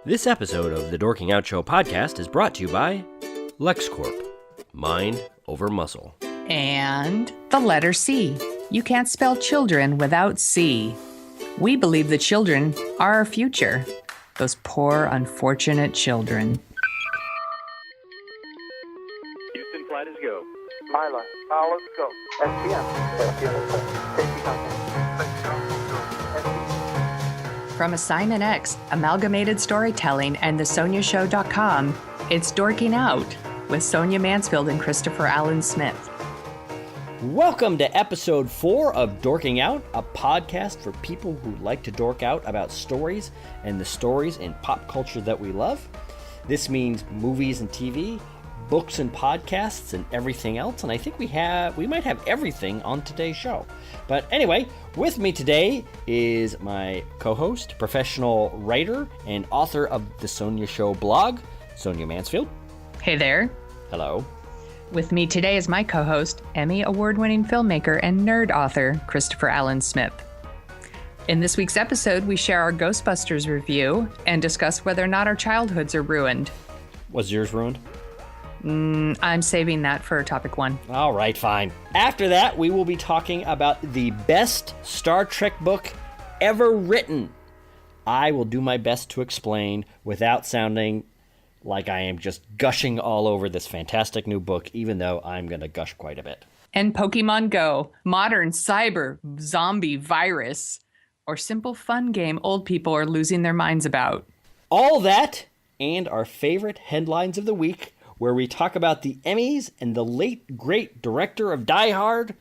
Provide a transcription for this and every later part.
This episode of the Dorking Out Show podcast is brought to you by LexCorp, mind over muscle. And the letter C. You can't spell children without C. We believe the children are our future. Those poor, unfortunate children. Houston, flight is go. Mila, let's go. SPM. Safety contact. From Assignment X, Amalgamated Storytelling, and thesoniashow.com, it's Dorking Out with Sonia Mansfield and Christopher Allen Smith. Welcome to episode 4 of Dorking Out, a podcast for people who like to dork out about stories and the stories in pop culture that we love. This means movies and TV, books and podcasts, and everything else. And I think we might have everything on today's show. But anyway, with me today is my co-host, professional writer, and author of the Sonia Show blog, Sonia Mansfield. Hey there. Hello. With me today is my co-host, Emmy award-winning filmmaker and nerd author, Christopher Allen Smith. In this week's episode, we share our Ghostbusters review and discuss whether or not our childhoods are ruined. Was yours ruined? I'm saving that for topic 1. All right, fine. After that, we will be talking about the best Star Trek book ever written. I will do my best to explain without sounding like I am just gushing all over this fantastic new book, even though I'm going to gush quite a bit. And Pokemon Go, modern cyber zombie virus, or simple fun game old people are losing their minds about. All that and our favorite headlines of the week, where we talk about the Emmys and the late, great director of Die Hard.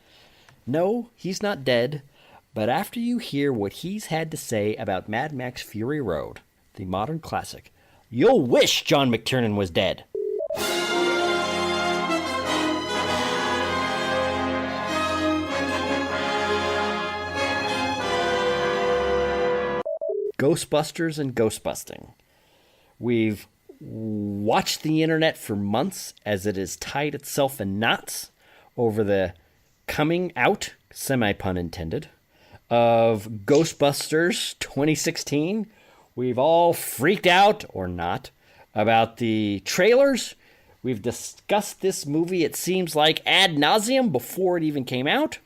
No, he's not dead, but after you hear what he's had to say about Mad Max Fury Road, the modern classic, you'll wish John McTiernan was dead. Ghostbusters and ghostbusting. We've watched the internet for months as it has tied itself in knots over the coming out, semi-pun intended, of Ghostbusters 2016. We've all freaked out, or not, about the trailers. We've discussed this movie, it seems like, ad nauseum before it even came out.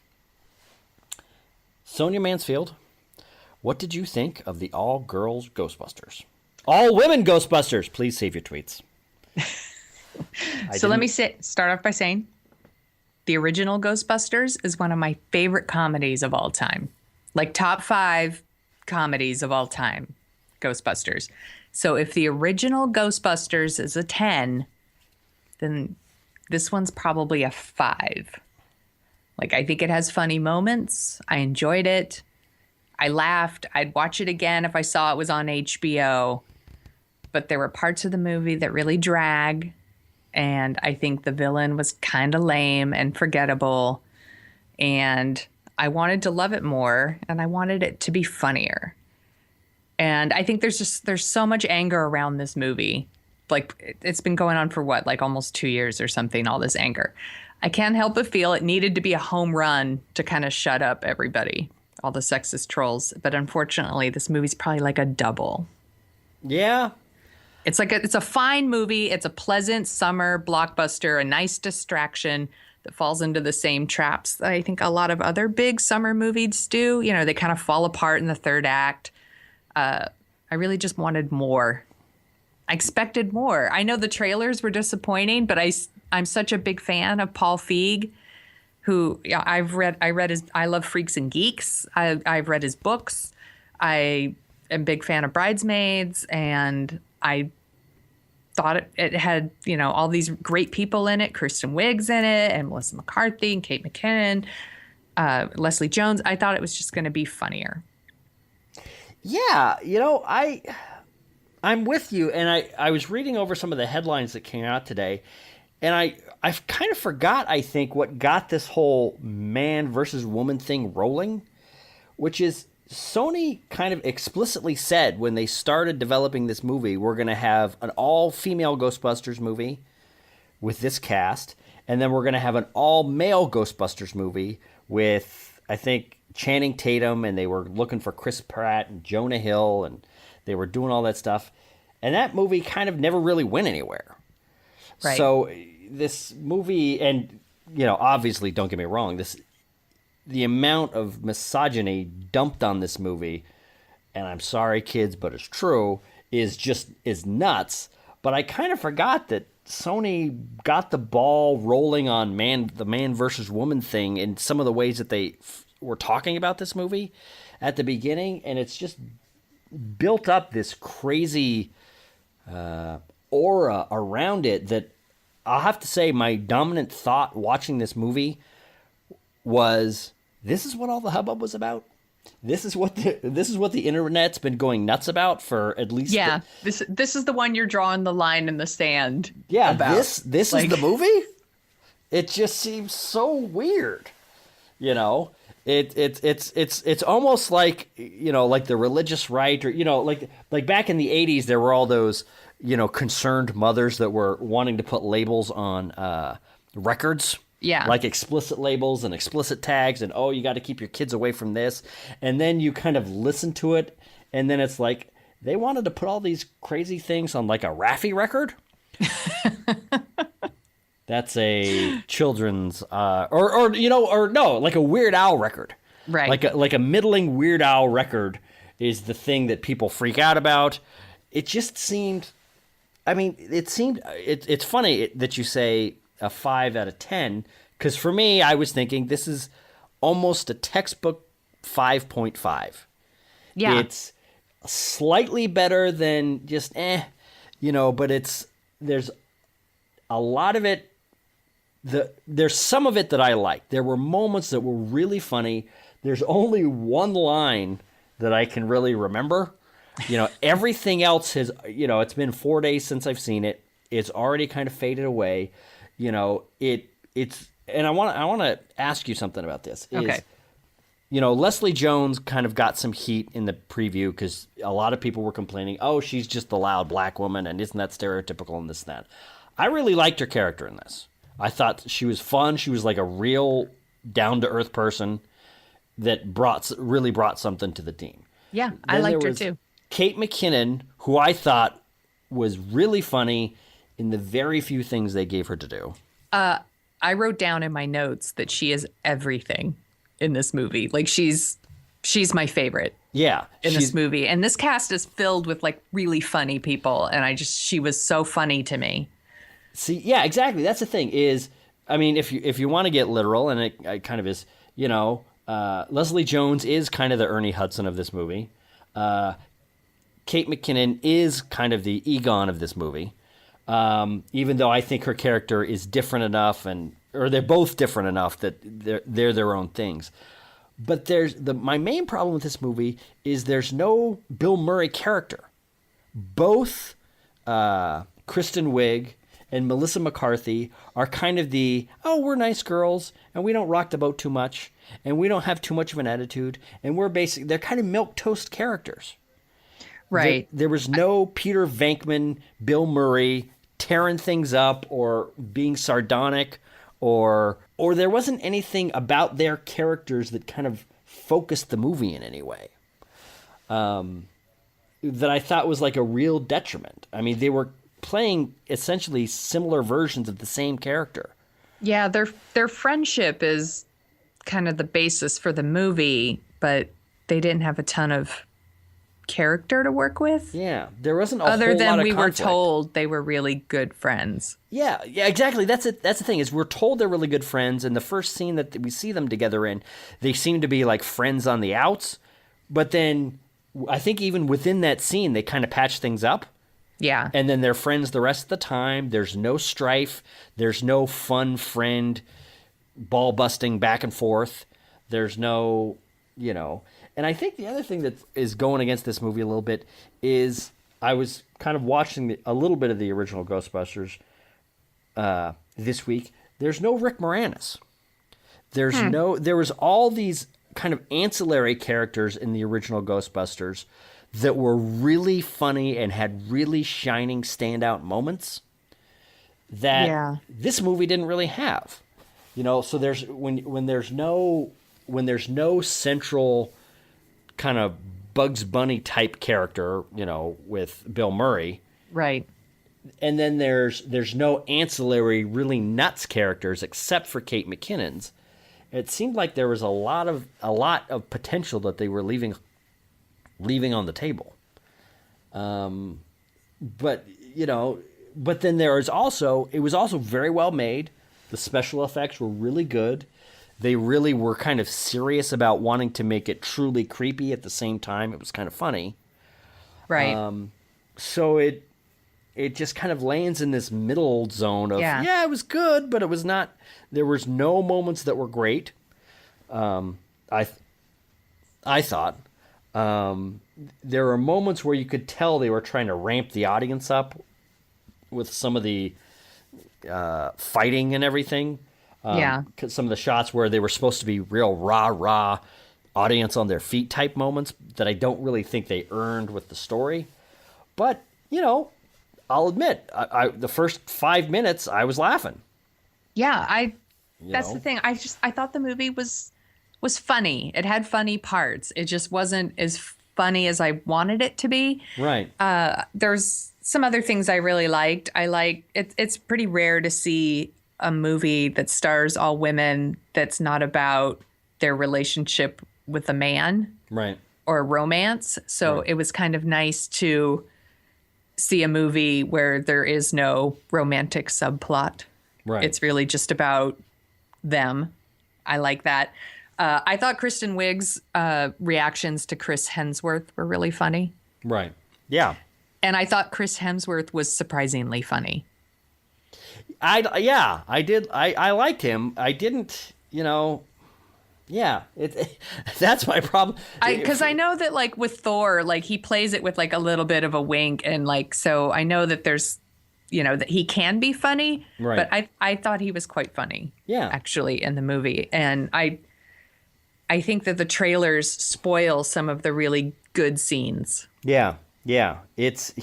Sonia Mansfield, what did you think of the all-girls Ghostbusters? All-women Ghostbusters! Please save your tweets. Let me start off by saying the original Ghostbusters is one of my favorite comedies of all time. Like top 5 comedies of all time. Ghostbusters. So if the original Ghostbusters is a 10, then this one's probably a 5. Like, I think it has funny moments. I enjoyed it. I laughed. I'd watch it again if I saw it was on HBO. But there were parts of the movie that really drag. And I think the villain was kind of lame and forgettable. And I wanted to love it more. And I wanted it to be funnier. And I think there's so much anger around this movie. Like, it's been going on for what, like almost 2 years or something, all this anger. I can't help but feel it needed to be a home run to kind of shut up everybody, all the sexist trolls. But unfortunately, this movie's probably like a double. Yeah. It's a fine movie. It's a pleasant summer blockbuster, a nice distraction that falls into the same traps that I think a lot of other big summer movies do. You know, they kind of fall apart in the third act. I really just wanted more. I expected more. I know the trailers were disappointing, but I'm such a big fan of Paul Feig, who I read his I Love Freaks and Geeks. I've read his books. I am a big fan of Bridesmaids, and I thought it had, all these great people in it. Kristen Wiig's in it, and Melissa McCarthy, and Kate McKinnon, Leslie Jones. I thought it was just going to be funnier. Yeah, I'm with you, and I was reading over some of the headlines that came out today, and I kind of forgot, I think, what got this whole man versus woman thing rolling, which is Sony kind of explicitly said when they started developing this movie, we're going to have an all-female Ghostbusters movie with this cast, and then we're going to have an all-male Ghostbusters movie with, I think, Channing Tatum, and they were looking for Chris Pratt and Jonah Hill, and They were doing all that stuff. And that movie kind of never really went anywhere. Right. So this movie, and, obviously, don't get me wrong, the amount of misogyny dumped on this movie, and I'm sorry, kids, but it's true, is nuts. But I kind of forgot that Sony got the ball rolling on the man versus woman thing in some of the ways that they were talking about this movie at the beginning, and it's just built up this crazy aura around it that I'll have to say my dominant thought watching this movie was, this is what all the hubbub was about? This is what the internet's been going nuts about for at least this is the one you're drawing the line in the sand. Yeah, about. this is the movie? It just seems so weird. It's almost like, like the religious right, or like back in the 80s there were all those, concerned mothers that were wanting to put labels on records. Yeah. Like explicit labels and explicit tags, and you got to keep your kids away from this. And then you kind of listen to it, and then it's like they wanted to put all these crazy things on like a Raffi record. That's a children's or no, like a Weird Al record. Right. Like a middling Weird Al record is the thing that people freak out about. It just seemed, it's funny that you say a 5 out of 10, because for me, I was thinking this is almost a textbook 5.5. Yeah. It's slightly better than just but there's a lot of it. There's some of it that I like. There were moments that were really funny. There's only one line that I can really remember. Everything else has, it's been 4 days since I've seen it. It's already kind of faded away. It's and I want to ask you something about this. Okay. Leslie Jones kind of got some heat in the preview because a lot of people were complaining, she's just the loud black woman, and isn't that stereotypical and this and that. I really liked her character in this. I thought she was fun. She was like a real down-to-earth person that really brought something to the team. Yeah, I liked her too. Kate McKinnon, who I thought was really funny in the very few things they gave her to do. I wrote down in my notes that she is everything in this movie. Like she's my favorite. Yeah. In this movie. And this cast is filled with like really funny people. And she was so funny to me. See, yeah, exactly. That's the thing is, if you want to get literal, and it kind of is, Leslie Jones is kind of the Ernie Hudson of this movie. Kate McKinnon is kind of the Egon of this movie. Even though I think her character is different enough, or they're both different enough that they're their own things. But my main problem with this movie is there's no Bill Murray character. Both Kristen Wiig and Melissa McCarthy are kind of we're nice girls and we don't rock the boat too much and we don't have too much of an attitude, and they're kind of milquetoast characters. Right. There was no Peter Venkman, Bill Murray tearing things up or being sardonic, or there wasn't anything about their characters that kind of focused the movie in any way. That I thought was like a real detriment. They were playing essentially similar versions of the same character. Yeah, their friendship is kind of the basis for the movie, but they didn't have a ton of character to work with. Yeah, there wasn't other whole than lot of we conflict. were told they were really good friends. Yeah, exactly. That's it. That's the thing is we're told they're really good friends, and the first scene that we see them together in, they seem to be like friends on the outs. But then I think even within that scene, they kind of patch things up. Yeah. And then they're friends the rest of the time. There's no strife. There's no fun friend ball busting back and forth. There's no, And I think the other thing that is going against this movie a little bit is I was kind of watching a little bit of the original Ghostbusters this week. There's no Rick Moranis. There was all these kind of ancillary characters in the original Ghostbusters that were really funny and had really shining standout moments that this movie didn't really have. So there's when there's no central kind of Bugs Bunny type character, with Bill Murray. Right. And then there's no ancillary really nuts characters except for Kate McKinnon's. It seemed like there was a lot of potential that they were leaving on the table. But then it was also very well made. The special effects were really good. They really were kind of serious about wanting to make it truly creepy at the same time. It was kind of funny. Right. So it just kind of lands in this middle zone of, it was good, but it was not, there was no moments that were great. I thought, there were moments where you could tell they were trying to ramp the audience up with some of the, fighting and everything. Some of the shots where they were supposed to be real rah audience on their feet type moments that I don't really think they earned with the story. But, I'll admit, I the first 5 minutes I was laughing. Yeah, that's the thing. I thought the movie was funny. It had funny parts. It just wasn't as funny as I wanted it to be. Right. There's some other things I really liked. It's pretty rare to see a movie that stars all women that's not about their relationship with a man. Right. Or a romance. So It was kind of nice to see a movie where there is no romantic subplot. Right. It's really just about them. I like that. I thought Kristen Wiig's reactions to Chris Hemsworth were really funny. Right. Yeah. And I thought Chris Hemsworth was surprisingly funny. I did. I liked him. I didn't, that's my problem. Because I know that, like, with Thor, like, he plays it with, like, a little bit of a wink. And, like, so I know that there's, that he can be funny. Right. But I thought he was quite funny. Yeah. Actually, in the movie. And I think that the trailers spoil some of the really good scenes. Yeah. Yeah. It's,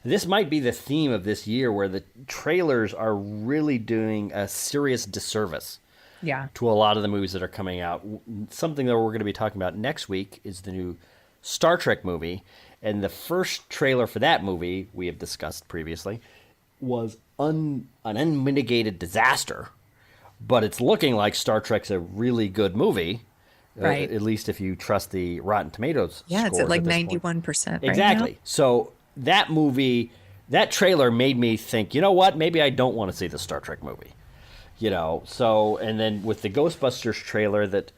this might be the theme of this year where the trailers are really doing a serious disservice. Yeah. To a lot of the movies that are coming out. Something that we're going to be talking about next week is the new Star Trek movie. And the first trailer for that movie, we have discussed previously, was an unmitigated disaster. But it's looking like Star Trek's a really good movie. Right. At least if you trust the Rotten Tomatoes Yeah, it's at scores like this 91%. Right exactly. now. So that movie, that trailer made me think, you know what? Maybe I don't want to see the Star Trek movie. So, and then with the Ghostbusters trailer, that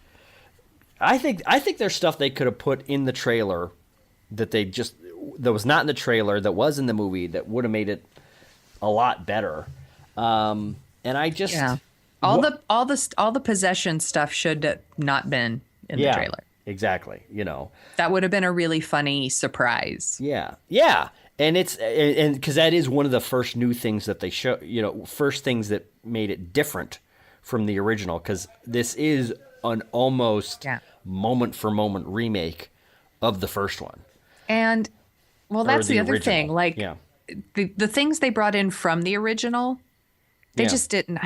I think there's stuff they could have put in the trailer that was not in the trailer, that was in the movie, that would have made it a lot better. And I just all the possession stuff should have not been in the trailer. Exactly. That would have been a really funny surprise. Yeah. And it's because that is one of the first new things that they show, first things that made it different from the original, because this is an almost moment for moment remake of the first one. And that's the other thing. Like the things they brought in from the original, they just didn't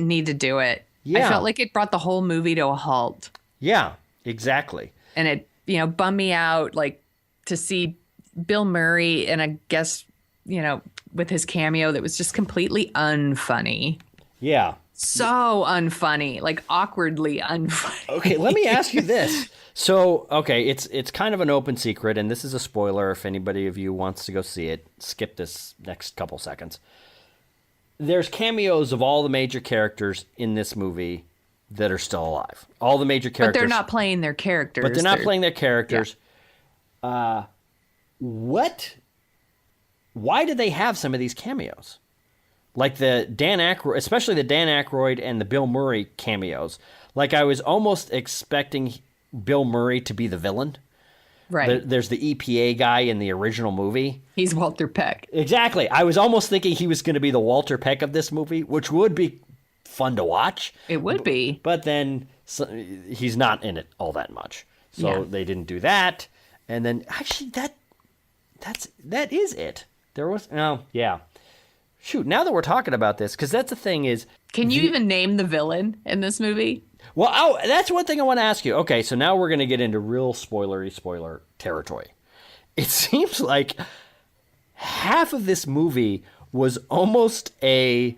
need to do it. Yeah. I felt like it brought the whole movie to a halt. Yeah, exactly. And it, bummed me out, like, to see Bill Murray and I guess, with his cameo that was just completely unfunny. Yeah. So unfunny, like awkwardly unfunny. Okay, let me ask you this. So, it's kind of an open secret, and this is a spoiler if anybody of you wants to go see it. Skip this next couple seconds. There's cameos of all the major characters in this movie that are still alive. All the major characters. But they're not playing their characters. But they're not playing their characters. Yeah. Why did they have some of these cameos? Like the Dan Aykroyd, especially the Dan Aykroyd and the Bill Murray cameos. Like, I was almost expecting Bill Murray to be the villain. Right. There's the EPA guy in the original movie. He's Walter Peck. Exactly. I was almost thinking he was going to be the Walter Peck of this movie, which would be fun to watch. It would be. But then he's not in it all that much. So they didn't do that. And then actually that is it. There was Shoot, now that we're talking about this, because that's the thing is... Can you even name the villain in this movie? Well, that's one thing I want to ask you. Okay, so now we're going to get into real spoiler territory. It seems like half of this movie was almost a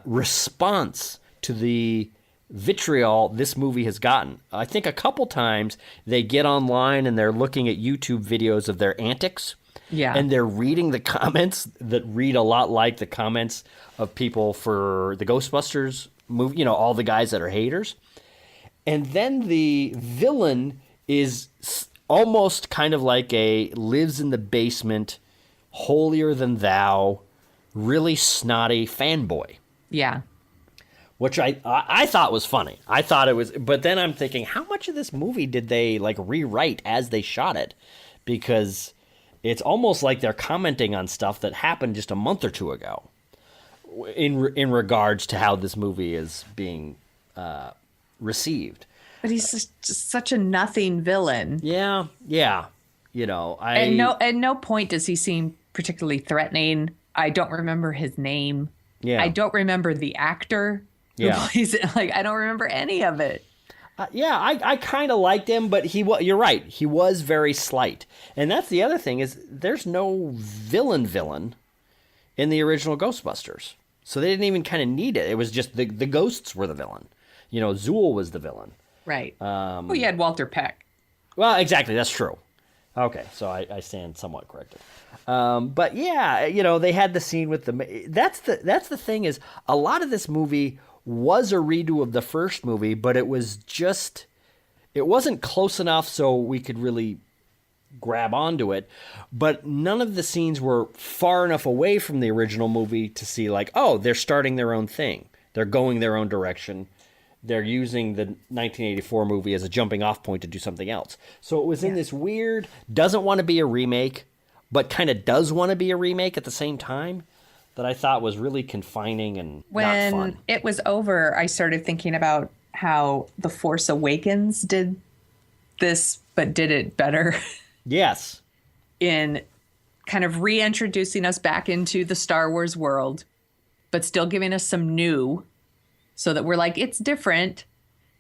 response to the vitriol this movie has gotten. I think a couple times they get online and they're looking at YouTube videos of their antics. Yeah. And they're reading the comments that read a lot like the comments of people for the Ghostbusters movie, you know, all the guys that are haters. And then the villain is almost kind of like a lives in the basement, holier than thou, really snotty fanboy. Yeah. Which I thought was funny. I thought it was, but then I'm thinking, how much of this movie did they like rewrite as they shot it? Because it's almost like they're commenting on stuff that happened just a month or two ago in regards to how this movie is being received. But he's just such a nothing villain. Yeah. You know, At no point does he seem particularly threatening. I don't remember his name. Yeah. I don't remember the actor who plays it. Like, I don't remember any of it. I kind of liked him, but you're right. He was very slight. And that's the other thing is there's no villain in the original Ghostbusters. So they didn't even kind of need it. It was just the ghosts were the villain. You know, Zool was the villain. Right. Well, you had Walter Peck. Well, exactly. That's true. Okay, so I stand somewhat corrected. But yeah, you know, they had the scene with the. That's the thing is a lot of this movie was a redo of the first movie, but it wasn't close enough so we could really grab onto it. But none of the scenes were far enough away from the original movie to see like, oh, they're starting their own thing. They're going their own direction. They're using the 1984 movie as a jumping off point to do something else. So it was in this weird, doesn't want to be a remake, but kind of does want to be a remake at the same time that I thought was really confining and not fun. When it was over, I started thinking about how The Force Awakens did this, but did it better. Yes. In kind of reintroducing us back into the Star Wars world, but still giving us some new so that we're like, it's different.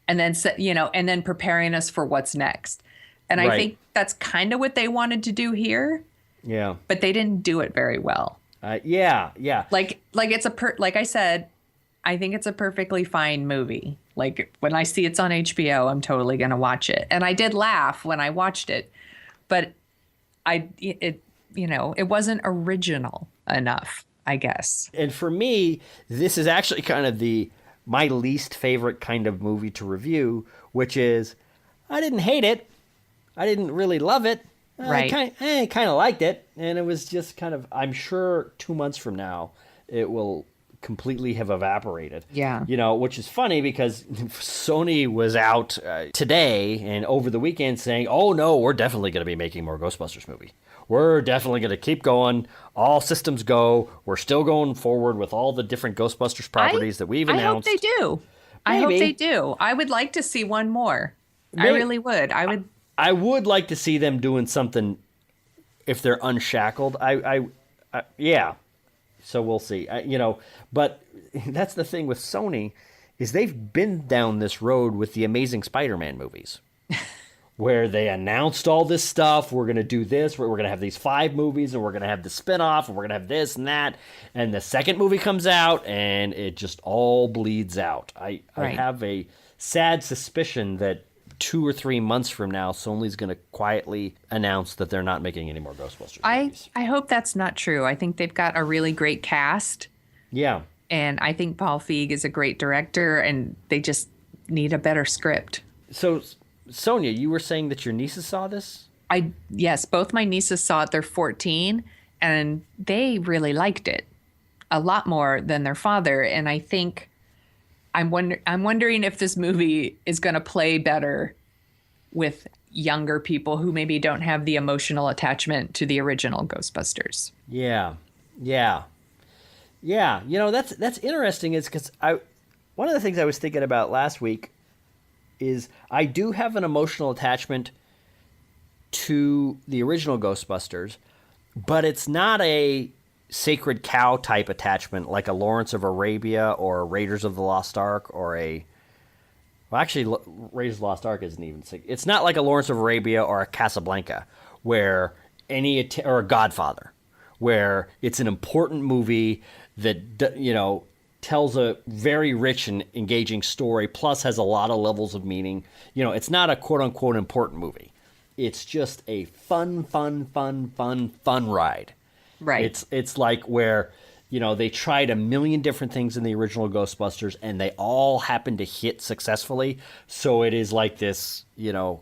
And then, you know, and then preparing us for what's next. And I think that's kind of what they wanted to do here. Yeah. But they didn't do it very well. Yeah. Like it's like I said, I think it's a perfectly fine movie. Like when I see it's on HBO, I'm totally going to watch it. And I did laugh when I watched it, but it wasn't original enough, I guess. And for me, this is actually kind of my least favorite kind of movie to review, which is I didn't hate it. I didn't really love it. Right. I kind of liked it. And it was just kind of, I'm sure 2 months from now, it will completely have evaporated. Yeah. You know, which is funny because Sony was out today and over the weekend saying, oh no, we're definitely going to be making more Ghostbusters movie. We're definitely going to keep going. All systems go. We're still going forward with all the different Ghostbusters properties that we've announced. I hope they do. Maybe. I hope they do. I would like to see one more. Maybe. I really would. I would like to see them doing something if they're unshackled. Yeah. So we'll see. But that's the thing with Sony is they've been down this road with the Amazing Spider-Man movies. Where they announced all this stuff, we're going to do this, we're going to have these 5 movies, and we're going to have the spinoff, and we're going to have this and that, and the second movie comes out, and it just all bleeds out. I have a sad suspicion that 2 or 3 months from now, Sony's going to quietly announce that they're not making any more Ghostbusters movies. I hope that's not true. I think they've got a really great cast. Yeah. And I think Paul Feig is a great director, and they just need a better script. So, Sonia, you were saying that your nieces saw this? Yes, both my nieces saw it. They're 14, and they really liked it a lot more than their father. And I think I'm wondering if this movie is going to play better with younger people who maybe don't have the emotional attachment to the original Ghostbusters. Yeah. You know, that's interesting. Is because one of the things I was thinking about last week is I do have an emotional attachment to the original Ghostbusters, but it's not a sacred cow type attachment like a Lawrence of Arabia or Raiders of the Lost Ark or a Well, actually, Raiders of the Lost Ark isn't even. It's not like a Lawrence of Arabia or a Casablanca, where or a Godfather, where it's an important movie that tells a very rich and engaging story, plus has a lot of levels of meaning. It's not a quote unquote important movie. It's just a fun ride. Right. It's like where they tried a million different things in the original Ghostbusters, and they all happened to hit successfully. So it is like this,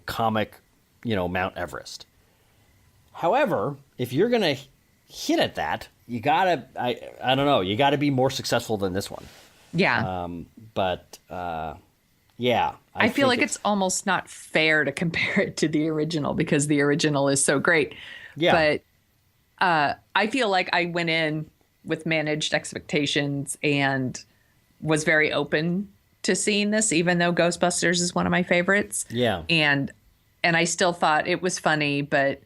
comic, Mount Everest. However, if you're going to hit at that, you gotta, I don't know, you gotta be more successful than this one. Yeah. Yeah. I feel like it's almost not fair to compare it to the original because the original is so great. Yeah. But I feel like I went in with managed expectations and was very open to seeing this, even though Ghostbusters is one of my favorites. Yeah. And I still thought it was funny, but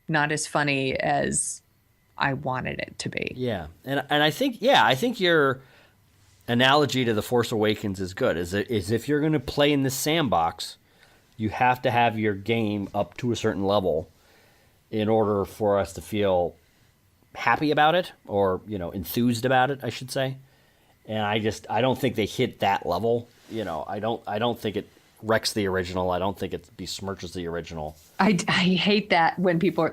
not as funny as I wanted it to be. Yeah. And I think your analogy to The Force Awakens is good. Is if you're going to play in this sandbox, you have to have your game up to a certain level in order for us to feel happy about it, or enthused about it, I should say. And I don't think they hit that level. I don't think it wrecks the original. I don't think it besmirches the original. I hate that when people,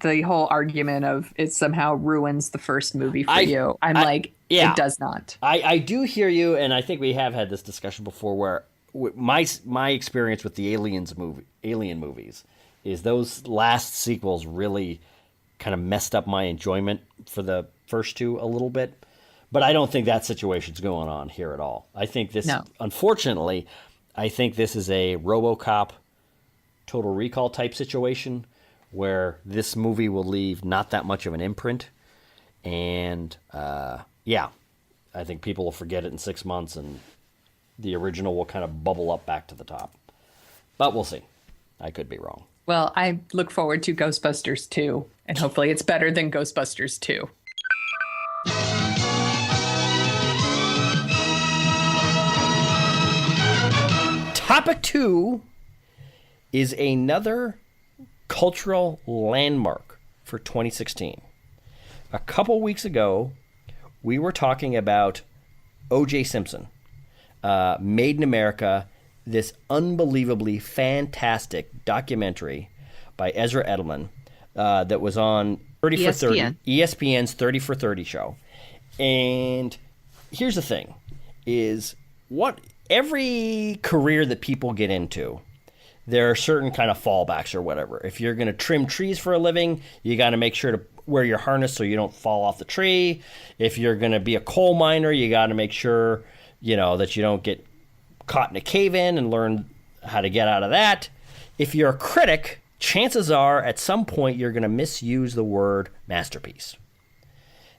the whole argument of it somehow ruins the first movie for you. It does not. I do hear you, and I think we have had this discussion before where my experience with the Alien movies is those last sequels really kind of messed up my enjoyment for the first two a little bit. But I don't think that situation's going on here at all. I think this, unfortunately, I think this is a RoboCop Total Recall type situation where this movie will leave not that much of an imprint. And, I think people will forget it in 6 months and the original will kind of bubble up back to the top. But we'll see. I could be wrong. Well, I look forward to Ghostbusters 2, and hopefully it's better than Ghostbusters 2. Topic 2 is another cultural landmark for 2016. A couple weeks ago, we were talking about O.J. Simpson, Made in America, this unbelievably fantastic documentary by Ezra Edelman that was on 30 for 30, ESPN's 30 for 30 show. And here's the thing, is what every career that people get into, there are certain kind of fallbacks or whatever. If you're going to trim trees for a living, you got to make sure to wear your harness so you don't fall off the tree. If you're going to be a coal miner, you got to make sure, that you don't get caught in a cave-in and learn how to get out of that. If you're a critic, chances are at some point you're going to misuse the word masterpiece.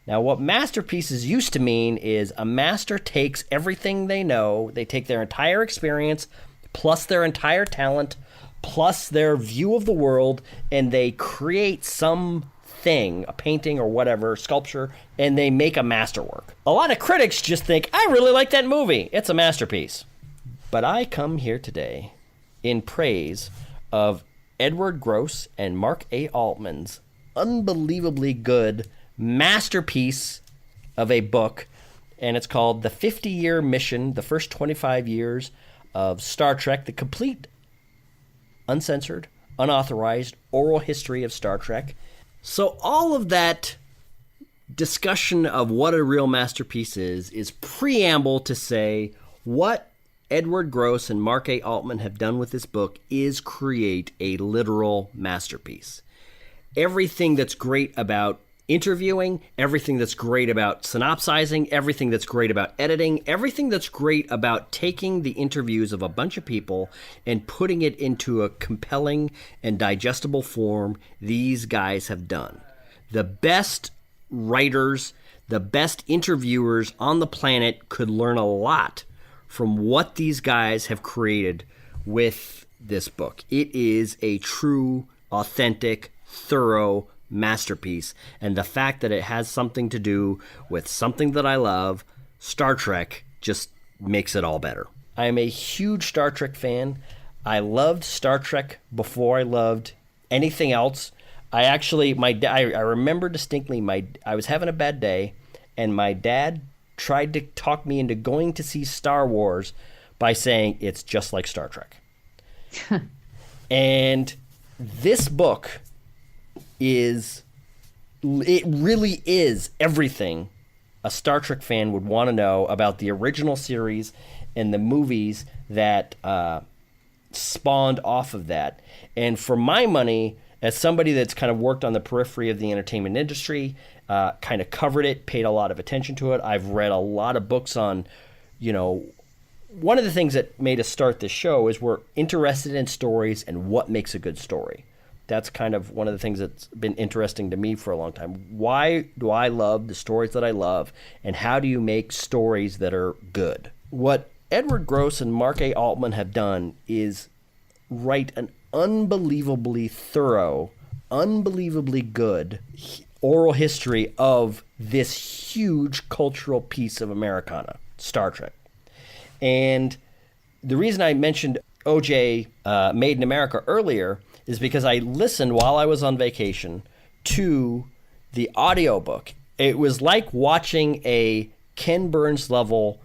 Now, what masterpieces used to mean is a master takes everything they know, they take their entire experience, plus their entire talent, plus their view of the world, and they create something, a painting or whatever, sculpture, and they make a masterwork. A lot of critics just think, I really like that movie. It's a masterpiece. But I come here today in praise of Edward Gross and Mark A. Altman's unbelievably good masterpiece of a book, and it's called The 50-Year Mission, the first 25 years of Star Trek, the complete, uncensored, unauthorized oral history of Star Trek. So all of that discussion of what a real masterpiece is preamble to say what Edward Gross and Mark A. Altman have done with this book is create a literal masterpiece. Everything that's great about interviewing, everything that's great about synopsizing, everything that's great about editing, everything that's great about taking the interviews of a bunch of people and putting it into a compelling and digestible form, these guys have done. The best writers, the best interviewers on the planet could learn a lot from what these guys have created with this book. It is a true, authentic, thorough masterpiece, and the fact that it has something to do with something that I love, Star Trek, just makes it all better. I'm a huge Star Trek fan. I loved Star Trek before I loved anything else. I actually, I remember distinctly, I was having a bad day, and my dad tried to talk me into going to see Star Wars by saying it's just like Star Trek. And this book it really is everything a Star Trek fan would want to know about the original series and the movies that spawned off of that. And for my money, as somebody that's kind of worked on the periphery of the entertainment industry, kind of covered it, paid a lot of attention to it, I've read a lot of books on, one of the things that made us start this show is we're interested in stories and what makes a good story. That's kind of one of the things that's been interesting to me for a long time. Why do I love the stories that I love, and how do you make stories that are good? What Edward Gross and Mark A. Altman have done is write an unbelievably thorough, unbelievably good oral history of this huge cultural piece of Americana, Star Trek. And the reason I mentioned OJ Made in America earlier is because I listened while I was on vacation to the audiobook. It was like watching a Ken Burns level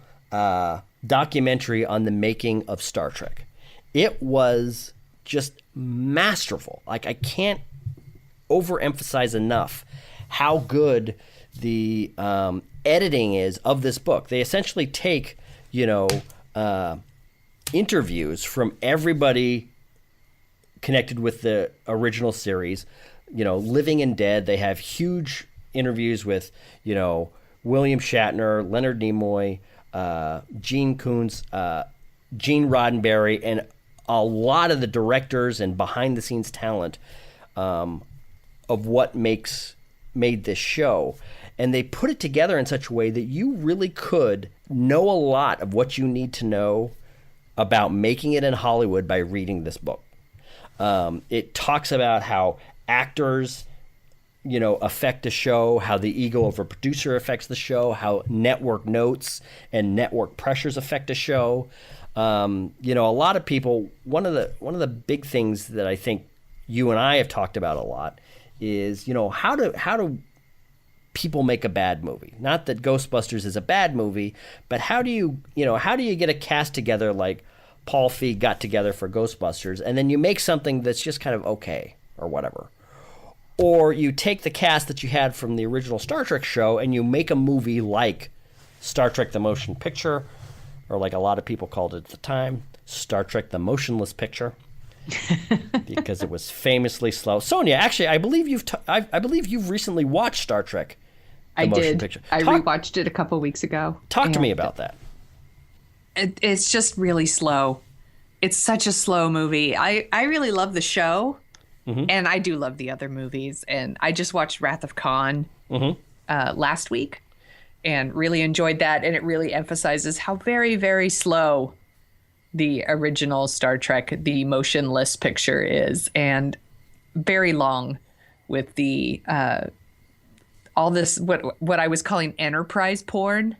documentary on the making of Star Trek. It was just masterful. Like, I can't overemphasize enough how good the editing is of this book. They essentially take, interviews from everybody connected with the original series, living and dead. They have huge interviews with, William Shatner, Leonard Nimoy, Gene Coons, Gene Roddenberry, and a lot of the directors and behind-the-scenes talent of what made this show. And they put it together in such a way that you really could know a lot of what you need to know about making it in Hollywood by reading this book. It talks about how actors, affect a show, how the ego of a producer affects the show, how network notes and network pressures affect a show. A lot of people, one of the big things that I think you and I have talked about a lot is, how do people make a bad movie? Not that Ghostbusters is a bad movie, but how do you get a cast together like Paul Feig got together for Ghostbusters, and then you make something that's just kind of okay or whatever? Or you take the cast that you had from the original Star Trek show and you make a movie like Star Trek the Motion Picture, or like a lot of people called it at the time, Star Trek the Motionless Picture, because it was famously slow. Sonia, actually, I believe you've recently watched Star Trek the Motion Picture. I rewatched it a couple weeks ago. Talk to me about that. It's just really slow. It's such a slow movie. I really love the show, and I do love the other movies. And I just watched Wrath of Khan last week and really enjoyed that. And it really emphasizes how very, very slow the original Star Trek, the Motionless Picture is, and very long with the all this what I was calling enterprise porn.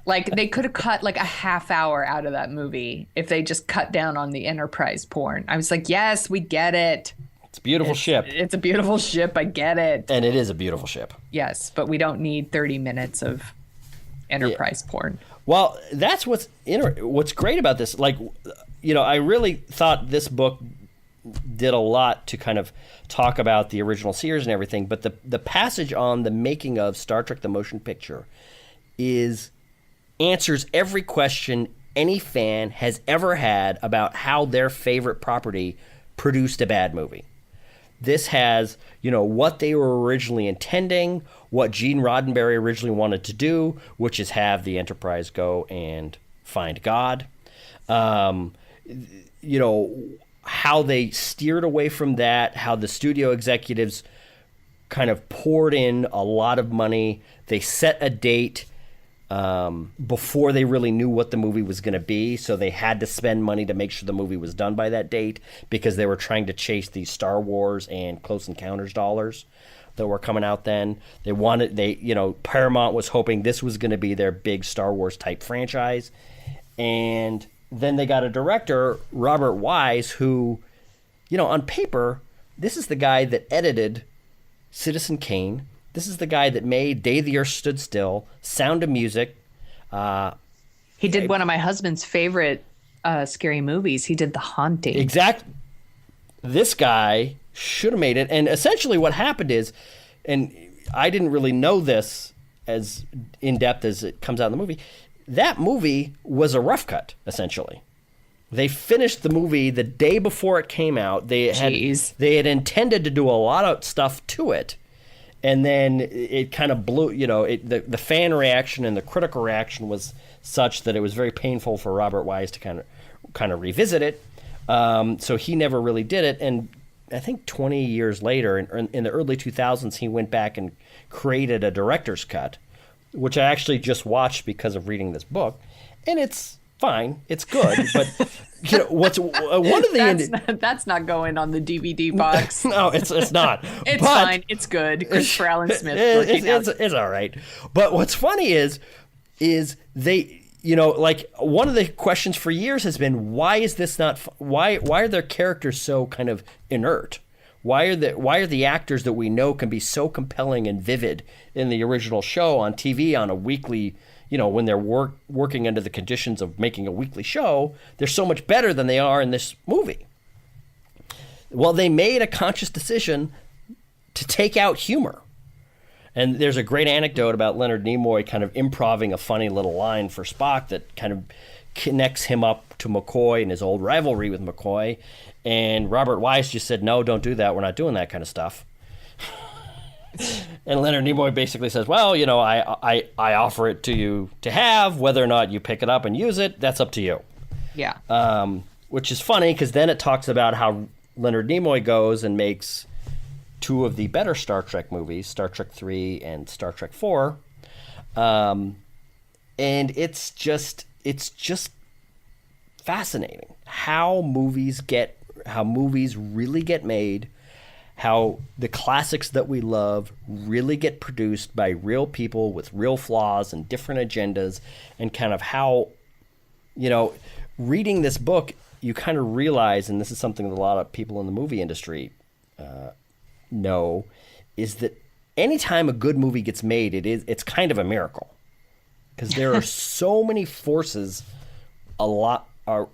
Like, they could have cut like a half hour out of that movie if they just cut down on the enterprise porn. I was like, yes, we get it. It's a beautiful ship. It's a beautiful ship. I get it. And it is a beautiful ship. Yes, but we don't need 30 minutes of enterprise porn. Well, that's what's great about this. Like, I really thought this book did a lot to kind of talk about the original series and everything, but the passage on the making of Star Trek the Motion Picture answers every question any fan has ever had about how their favorite property produced a bad movie. This has, what they were originally intending, what Gene Roddenberry originally wanted to do, which is have the Enterprise go and find God. How they steered away from that, how the studio executives kind of poured in a lot of money. They set a date before they really knew what the movie was going to be. So they had to spend money to make sure the movie was done by that date because they were trying to chase these Star Wars and Close Encounters dollars that were coming out then. Paramount was hoping this was going to be their big Star Wars type franchise. And then they got a director, Robert Wise, who, on paper, this is the guy that edited Citizen Kane. This is the guy that made Day the Earth Stood Still, Sound of Music. He did one of my husband's favorite scary movies. He did The Haunting. Exactly. This guy should have made it. And essentially what happened is, and I didn't really know this as in-depth as it comes out in the movie, that movie was a rough cut, essentially. They finished the movie the day before it came out. They had intended to do a lot of stuff to it. And then it kind of blew, the fan reaction and the critical reaction was such that it was very painful for Robert Wise to kind of revisit it. So he never really did it. And I think 20 years later, in the early 2000s, he went back and created a director's cut, which I actually just watched because of reading this book. And it's fine. It's good. But, what's one of the... That's not going on the DVD box. No, it's not. It's fine. It's good. Christopher Alan Smith. It's all right. But what's funny is they... one of the questions for years has been, why is this not? Why are their characters so kind of inert? Why are the actors that we know can be so compelling and vivid in the original show on TV on a weekly, when they're working under the conditions of making a weekly show, they're so much better than they are in this movie. Well, they made a conscious decision to take out humor. And there's a great anecdote about Leonard Nimoy kind of improvising a funny little line for Spock that kind of connects him up to McCoy and his old rivalry with McCoy. And Robert Wise just said, no, don't do that. We're not doing that kind of stuff. And Leonard Nimoy basically says, well, I offer it to you to have. Whether or not you pick it up and use it, that's up to you. Yeah. Which is funny because then it talks about how Leonard Nimoy goes and makes two of the better Star Trek movies, Star Trek 3 and Star Trek 4. And it's just fascinating how movies really get made, how the classics that we love really get produced by real people with real flaws and different agendas, and kind of how, reading this book, you kind of realize, and this is something that a lot of people in the movie industry know, is that anytime a good movie gets made, it's kind of a miracle, because there are so many forces are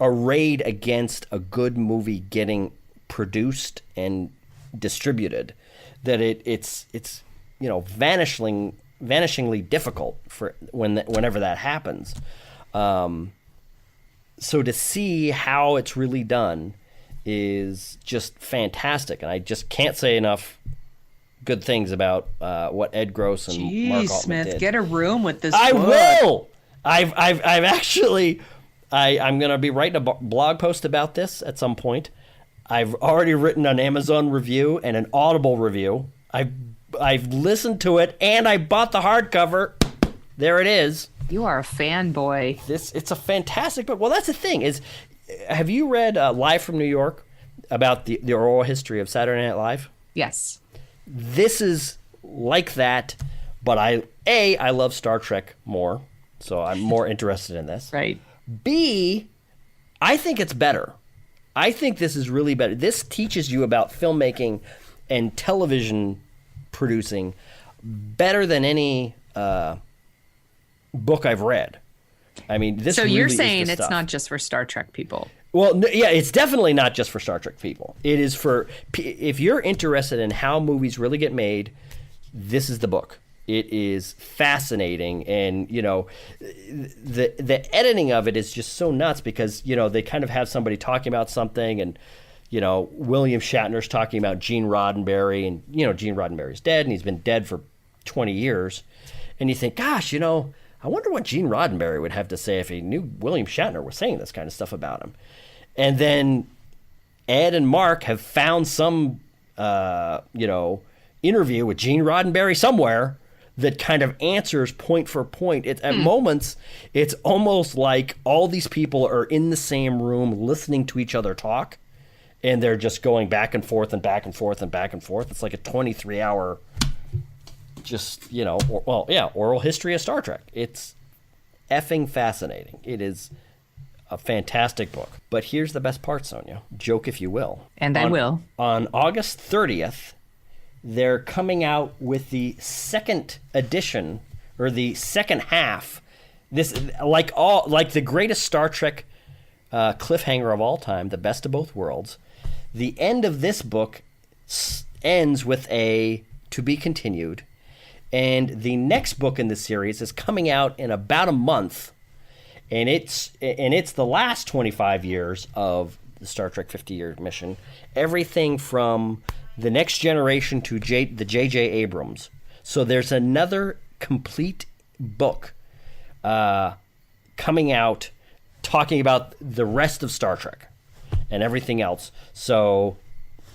arrayed against a good movie getting produced and distributed, that it's vanishingly difficult for whenever that happens. So to see how it's really done is just fantastic, and I just can't say enough good things about what Ed Gross and Mark Altman Smith, did. get a room with this. I book. will. I've actually I'm gonna be writing a blog post about this at some point. I've already written an Amazon review and an Audible review. I've listened to it and I bought the hardcover. There it is. You are a fanboy. It's a fantastic book. Well, that's the thing is, have you read Live from New York about the oral history of Saturday Night Live? Yes. This is like that, but I love Star Trek more, so I'm more interested in this. Right. B, I think it's better. I think this is really better. This teaches you about filmmaking and television producing better than any book I've read. I mean, this. So you're really saying is the it's stuff. Not just for Star Trek people? Well, yeah, it's definitely not just for Star Trek people. It is for, if you're interested in how movies really get made, this is the book. It is fascinating, and the editing of it is just so nuts because they kind of have somebody talking about something, and William Shatner's talking about Gene Roddenberry, and Gene Roddenberry's dead, and he's been dead for 20 years, and you think, gosh, I wonder what Gene Roddenberry would have to say if he knew William Shatner was saying this kind of stuff about him. And then Ed and Mark have found some interview with Gene Roddenberry somewhere that kind of answers point for point. At moments, it's almost like all these people are in the same room listening to each other talk, and they're just going back and forth and back and forth and back and forth. It's like a 23-hour, oral history of Star Trek. It's effing fascinating. It is a fantastic book. But here's the best part, Sonia. Joke if you will. And I will. On August 30th, they're coming out with the second edition, or the second half. This like the greatest Star Trek cliffhanger of all time, the best of both worlds. The end of this book ends with a to be continued, and the next book in the series is coming out in about a month, and it's the last 25 years of the Star Trek 50-year mission. Everything from the Next Generation to the J.J. Abrams. So there's another complete book coming out talking about the rest of Star Trek and everything else. So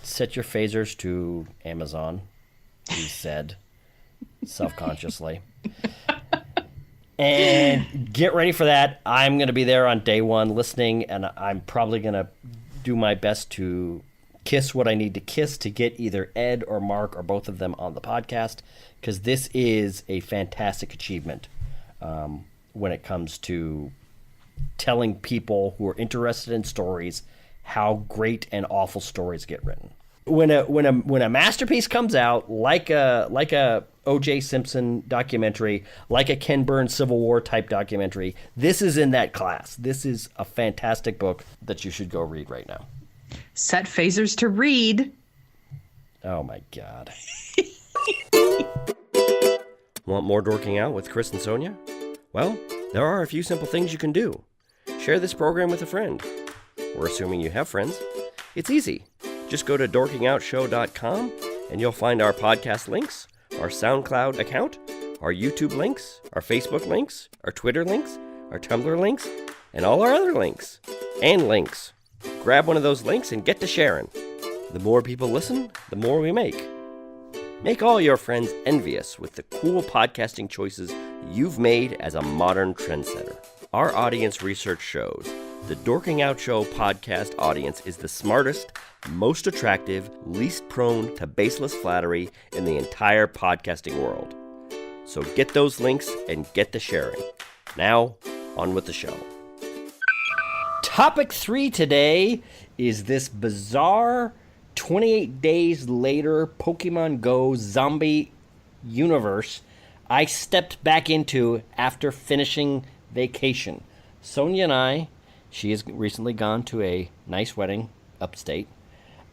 set your phasers to Amazon, he said, self-consciously. And get ready for that. I'm going to be there on day one listening, and I'm probably going to do my best to kiss what I need to kiss to get either Ed or Mark or both of them on the podcast, because this is a fantastic achievement when it comes to telling people who are interested in stories how great and awful stories get written. When a masterpiece comes out, like a O.J. Simpson documentary, like a Ken Burns Civil War type documentary, this is in that class. This is a fantastic book that you should go read right now. Set phasers to read. Oh my God. Want more dorking out with Chris and Sonia? Well, there are a few simple things you can do. Share this program with a friend. We're assuming you have friends. It's easy. Just go to dorkingoutshow.com and you'll find our podcast links, our SoundCloud account, our YouTube links, our Facebook links, our Twitter links, our Tumblr links, and all our other links. And links. Grab one of those links and get to sharing. The more people listen, the more we make. Make all your friends envious with the cool podcasting choices you've made as a modern trendsetter. Our audience research shows the Dorking Out Show podcast audience is the smartest, most attractive, least prone to baseless flattery in the entire podcasting world. So get those links and get to sharing. Now, on with the show. Topic 3 today is this bizarre 28 days later Pokemon Go zombie universe I stepped back into after finishing vacation. Sonia and I, she has recently gone to a nice wedding upstate.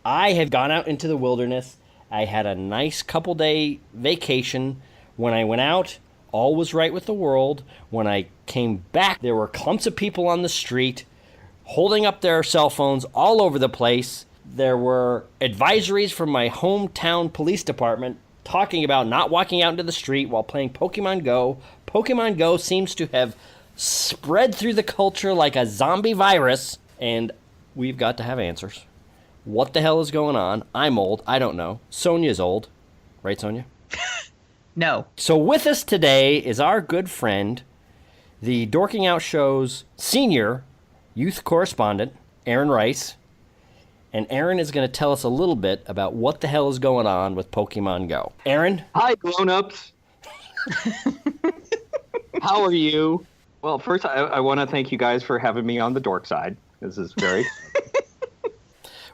I have gone out into the wilderness. I had a nice couple-day vacation. When I went out, all was right with the world. When I came back, there were clumps of people on the street holding up their cell phones all over the place. There were advisories from my hometown police department talking about not walking out into the street while playing Pokemon Go. Pokemon Go seems to have spread through the culture like a zombie virus, and we've got to have answers. What the hell is going on? I'm old. I don't know. Sonia's old. Right, Sonia? No. So with us today is our good friend, the Dorking Out Show's senior youth correspondent, Aaron Rice. And Aaron is going to tell us a little bit about what the hell is going on with Pokemon Go. Aaron? Hi, grown-ups. How are you? Well, first, I want to thank you guys for having me on the dork side. This is very...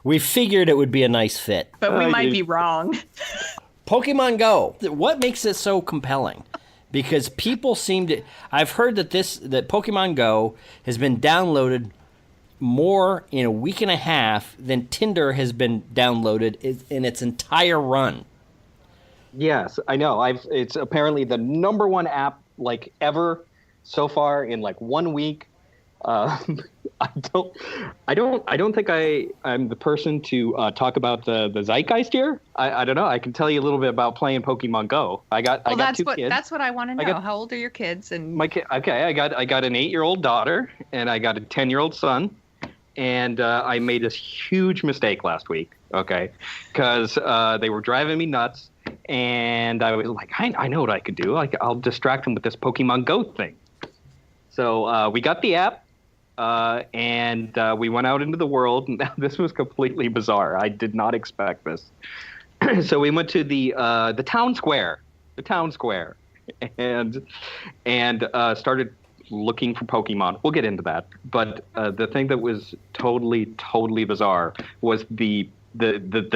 We figured it would be a nice fit. But we might be wrong. Pokemon Go. What makes it so compelling? Because people seem to... I've heard that Pokemon Go has been downloaded more in a week and a half than Tinder has been downloaded in its entire run. Yes, I know. It's apparently the number one app like ever so far in like 1 week. I don't think I'm the person to talk about the zeitgeist here. I don't know. I can tell you a little bit about playing Pokemon Go. I got two kids. That's what I want to know. How old are your kids? And my kid. Okay, I got an 8-year-old daughter and I got a 10-year-old son. And I made this huge mistake last week. Okay, because they were driving me nuts. And I was like, I know what I could do. Like, I'll distract them with this Pokemon Go thing. So we got the app, and we went out into the world. Now, this was completely bizarre. I did not expect this. So we went to the town square, and started looking for Pokemon. We'll get into that. But the thing that was totally bizarre was the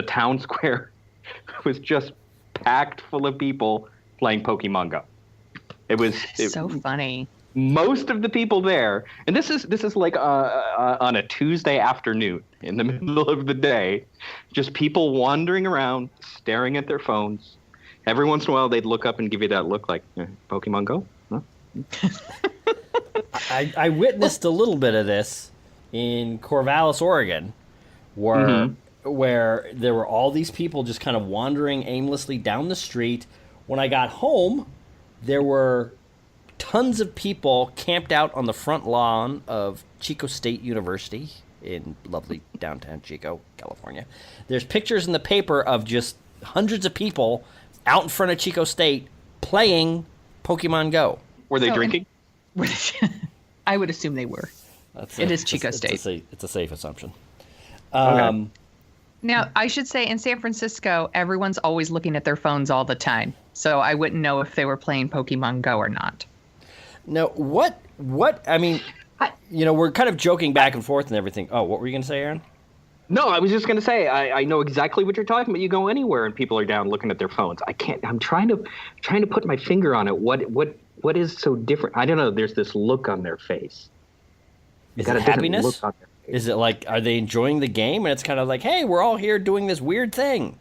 town square was just packed full of people playing Pokemon Go. It was so funny. Most of the people there, and this is like on a Tuesday afternoon in the middle of the day, just people wandering around, staring at their phones. Every once in a while, they'd look up and give you that look like, Pokemon Go? Huh? I witnessed a little bit of this in Corvallis, Oregon, where there were all these people just kind of wandering aimlessly down the street. When I got home, there were tons of people camped out on the front lawn of Chico State University in lovely downtown Chico, California. There's pictures in the paper of just hundreds of people out in front of Chico State playing Pokemon Go. Were they drinking? I would assume they were. It is Chico State. It's a safe assumption. Okay. Now, I should say in San Francisco, everyone's always looking at their phones all the time. So I wouldn't know if they were playing Pokemon Go or not. Now, what, I mean, we're kind of joking back and forth and everything. Oh, what were you going to say, Aaron? No, I was just going to say, I know exactly what you're talking about. You go anywhere and people are down looking at their phones. I'm trying to put my finger on it. What is so different? I don't know. There's this look on their face. Is it happiness? Is it like, are they enjoying the game? And it's kind of like, hey, we're all here doing this weird thing.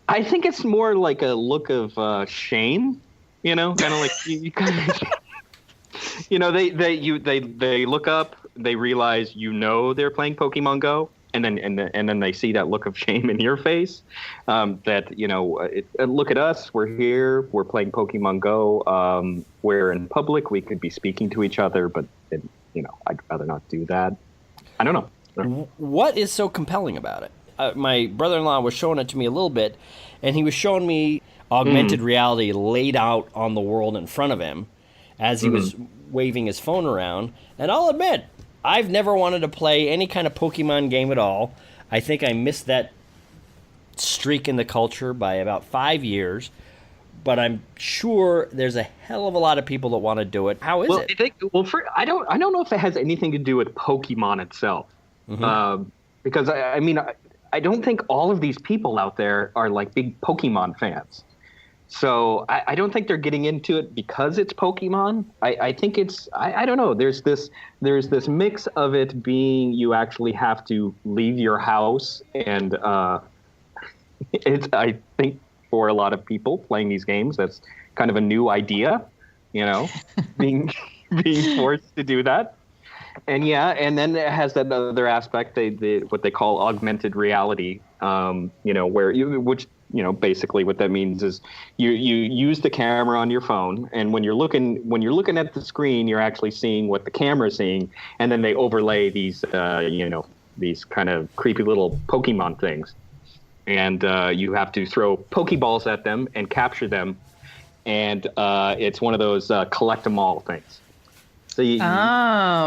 I think it's more like a look of shame, kind of like you kind of, they look up, they realize they're playing Pokemon Go, and then they see that look of shame in your face. Look at us, we're here, we're playing Pokemon Go. We're in public, we could be speaking to each other, but I'd rather not do that. I don't know. What is so compelling about it? My brother-in-law was showing it to me a little bit, and he was showing me augmented reality laid out on the world in front of him as he was waving his phone around. And I'll admit, I've never wanted to play any kind of Pokemon game at all. I think I missed that streak in the culture by about 5 years. But I'm sure there's a hell of a lot of people that want to do it. How is it? I don't know if it has anything to do with Pokemon itself. Because I don't think all of these people out there are like big Pokemon fans. So I don't think they're getting into it because it's Pokemon. I think it's I don't know. There's this mix of it being you actually have to leave your house, and it's I think for a lot of people playing these games, that's kind of a new idea, being forced to do that. And then it has that other aspect, what they call augmented reality, where basically what that means is you use the camera on your phone, and when you're looking at the screen, you're actually seeing what the camera's seeing, and then they overlay these these kind of creepy little Pokemon things, and you have to throw Pokeballs at them and capture them, and it's one of those collect 'em all things. So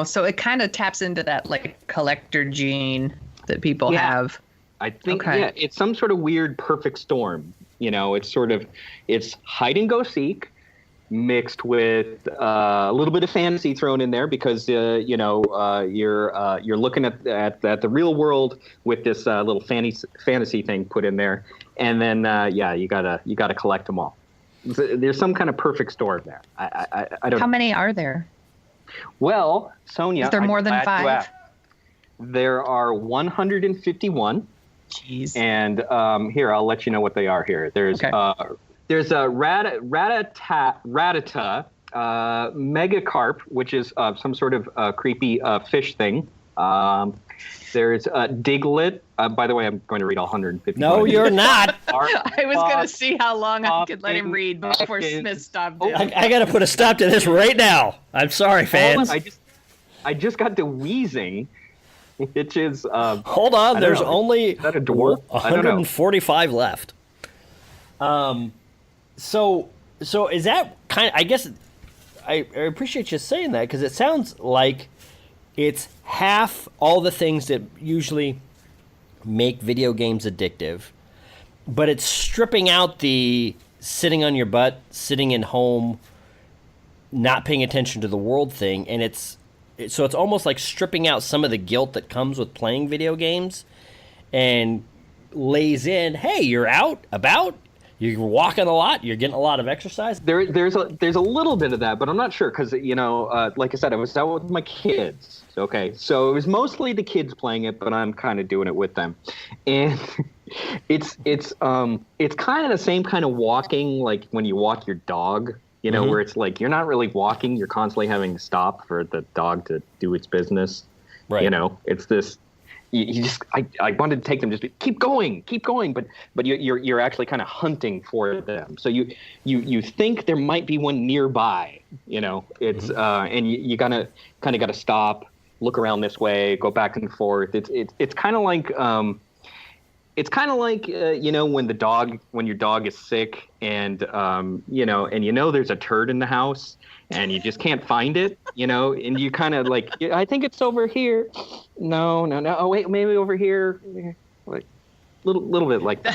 so it kind of taps into that like collector gene that people have. I think it's some sort of weird perfect storm. It's hide and go seek mixed with a little bit of fantasy thrown in there because you're looking at the real world with this little fantasy thing put in there, and then you gotta collect them all. There's some kind of perfect storm there. I don't. How many are there? Well, Sonia, is there more than 5? There are 151. Jeez. And here, I'll let you know what they are here. There's a Rattata, Megacarp, which is some sort of creepy fish thing. There's Diglett. By the way, I'm going to read all 150. No, you're not. I was going to see how long I could let him read before Smith stopped him. I got to put a stop to this right now. I'm sorry, fans. I just got to wheezing. which is Hold on, there's know. only Is that a dwarf? I don't know. 145 left. So is that kind of, I guess I appreciate you saying that, because it sounds like it's half all the things that usually make video games addictive, but it's stripping out the sitting on your butt, sitting in home, not paying attention to the world thing, and so it's almost like stripping out some of the guilt that comes with playing video games, and lays in, hey, you're out about, you're walking a lot, you're getting a lot of exercise. There's a little bit of that, but I'm not sure, because like I said, I was out with my kids. Okay, so it was mostly the kids playing it, but I'm kind of doing it with them, and it's kind of the same kind of walking like when you walk your dog. Where it's like you're not really walking, you're constantly having to stop for the dog to do its business. Right. It's this. You just I wanted to take them, just keep going, but you're actually kind of hunting for them. So you think there might be one nearby. It's and you kind of got to stop, look around this way, go back and forth. It's kind of like when your dog is sick and there's a turd in the house and you just can't find it, and you kind of like, I think it's over here. No. Oh wait, maybe over here. Like little bit like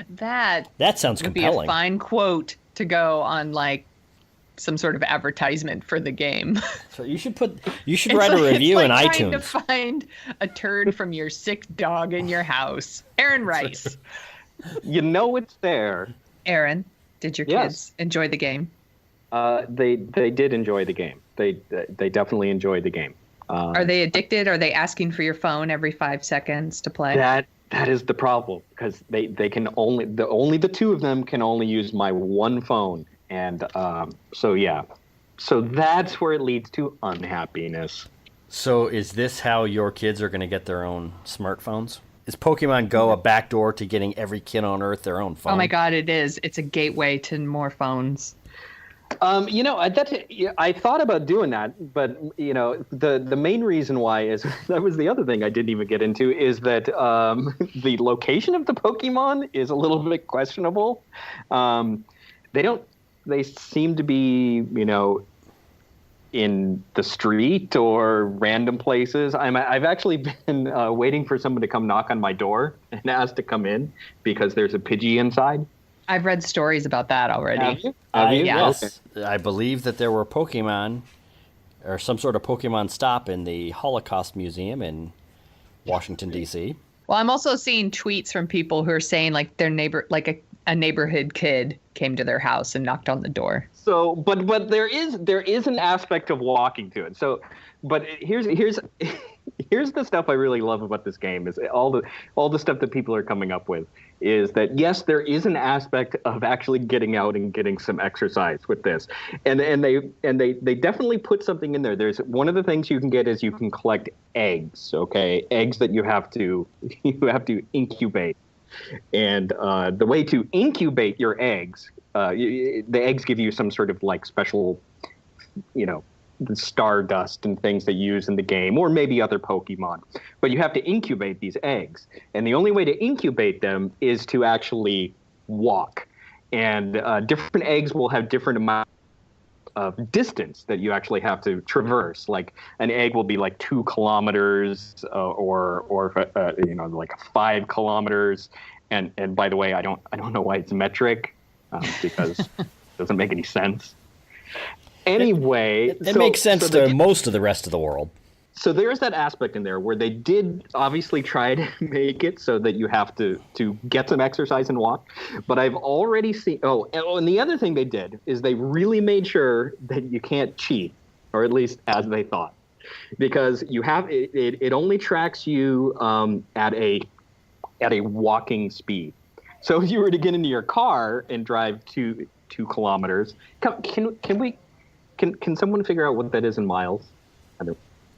that. That sounds would compelling. Be a fine quote to go on like some sort of advertisement for the game. So you should write a review in iTunes. Trying to find a turd from your sick dog in your house. Aaron Rice. It's there. Aaron, did your kids enjoy the game? They did enjoy the game. They definitely enjoyed the game. Are they addicted? Are they asking for your phone every 5 seconds to play? That is the problem, because they can only the two of them can only use my one phone. And so that's where it leads to unhappiness. So is this how your kids are going to get their own smartphones? Is Pokemon Go a backdoor to getting every kid on Earth their own phone? Oh my God, it is. It's a gateway to more phones. I thought about doing that, but the main reason why is that was the other thing I didn't even get into, is that the location of the Pokemon is a little bit questionable. They seem to be, in the street or random places. I've actually been waiting for someone to come knock on my door and ask to come in because there's a Pidgey inside. I've read stories about that already. Have you? Have you? Yes. Okay. I believe that there were Pokemon or some sort of Pokemon stop in the Holocaust Museum in Washington, D.C. Well, I'm also seeing tweets from people who are saying like their neighbor, like a neighborhood kid came to their house and knocked on the door. So, but there is an aspect of walking to it. So, but here's the stuff I really love about this game is all the stuff that people are coming up with is that yes, there is an aspect of actually getting out and getting some exercise with this, and they definitely put something in there. There's one of the things you can get is you can collect eggs. Okay, eggs that you have to incubate. And the way to incubate your eggs, the eggs give you some sort of like special, the stardust and things that you use in the game, or maybe other Pokemon. But you have to incubate these eggs. And the only way to incubate them is to actually walk. And different eggs will have different amounts of distance that you actually have to traverse. Like an egg will be like 2 kilometers or like 5 kilometers. And by the way, I don't know why it's metric because it doesn't make any sense. Anyway, it makes sense to most of the rest of the world. So there's that aspect in there where they did obviously try to make it so that you have to get some exercise and walk. But I've already seen and the other thing they did is they really made sure that you can't cheat, or at least as they thought, because you have it only tracks you at a walking speed. So if you were to get into your car and drive 2 kilometers, can someone figure out what that is in miles?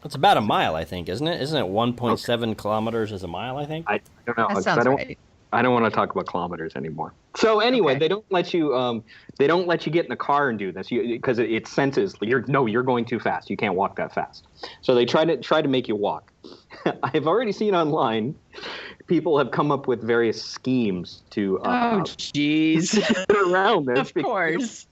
It's about a mile, I think, isn't it? Isn't it 1.7 kilometers is a mile, I think? I don't know. That sounds right. I don't want to talk about kilometers anymore. So anyway, Okay. they don't let you get in the car and do this because it senses you're going too fast. You can't walk that fast. So they try to make you walk. I've already seen online people have come up with various schemes to Oh, jeez. get around this. Of course.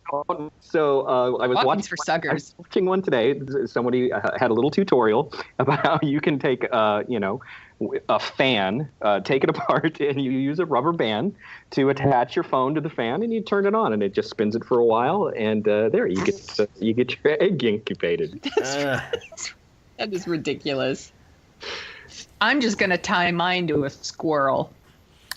So I was Walking's for suckers. watching one today. Somebody had a little tutorial about how you can take, a fan, take it apart, and you use a rubber band to attach your phone to the fan, and you turn it on, and it just spins it for a while, and there you get your egg incubated. That is ridiculous. I'm just going to tie mine to a squirrel.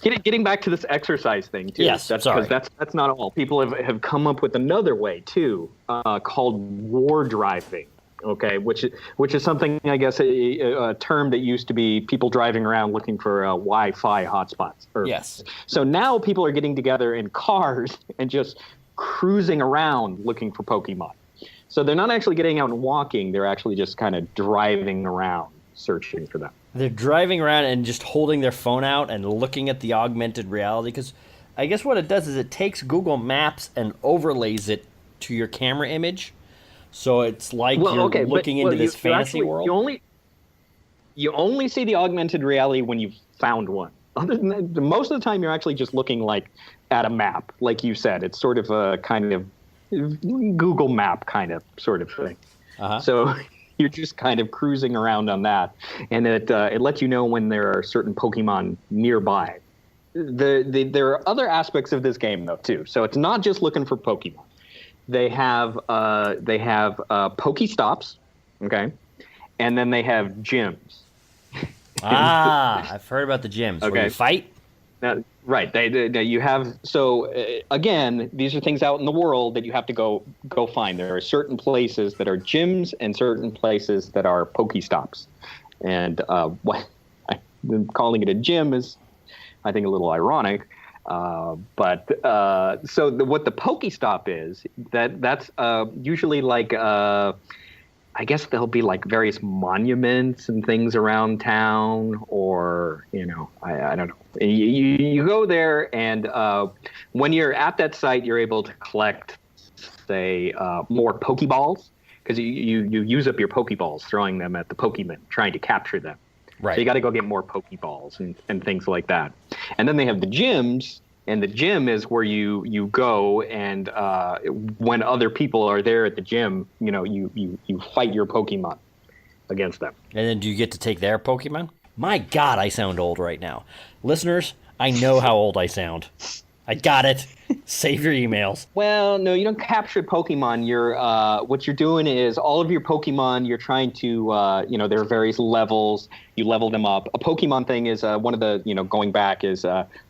Getting back to this exercise thing too. Yes, that's sorry. That's not all. People have come up with another way too, called war driving. Okay, which is something, I guess, a term that used to be people driving around looking for Wi-Fi hotspots. Yes. So now people are getting together in cars and just cruising around looking for Pokemon. So they're not actually getting out and walking. They're actually just kind of driving around searching for them. They're driving around and just holding their phone out and looking at the augmented reality, because I guess what it does is it takes Google Maps and overlays it to your camera image. So it's like you're looking into this fantasy world. You only see the augmented reality when you've found one. Other than that, most of the time, you're actually just looking like at a map. Like you said, it's sort of a kind of Google Map kind of sort of thing. Uh-huh. So you're just kind of cruising around on that, and it lets you know when there are certain Pokemon nearby. There are other aspects of this game though too. So it's not just looking for Pokemon. They have Pokestops, okay, and then they have gyms. I've heard about the gyms where you fight. Now, right, you have again, these are things out in the world that you have to go find. There are certain places that are gyms and certain places that are Pokestops, and what calling it a gym is, I think, a little ironic. What the Pokestop is, that's usually like, I guess there'll be like various monuments and things around town, or, I don't know. You go there, and when you're at that site, you're able to collect, say, more Pokeballs, because you use up your Pokeballs throwing them at the Pokemon, trying to capture them. Right. So you got to go get more Pokeballs and things like that. And then they have the gyms, and the gym is where you go, and when other people are there at the gym, you fight your Pokemon against them. And then do you get to take their Pokemon? My God, I sound old right now. Listeners, I know how old I sound. I got it. Save your emails. Well, no, you don't capture Pokemon. What you're doing is all of your Pokemon, you're trying to, there are various levels. You level them up. A Pokemon thing is one of the, going back is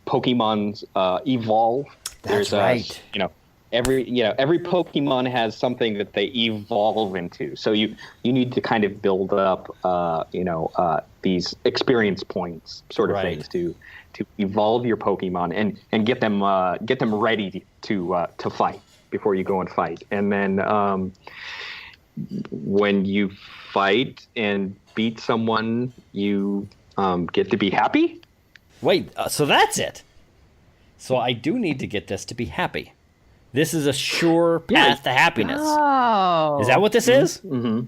Pokemon's evolve. That's right. Every Pokemon has something that they evolve into. So you need to kind of build up, these experience points sort of things to evolve your Pokemon and get them ready to fight before you go and fight. And then when you fight and beat someone, you get to be happy. Wait, so that's it. So I do need to get this to be happy. This is a sure path to happiness. Oh. Is that what this is? Mm-hmm.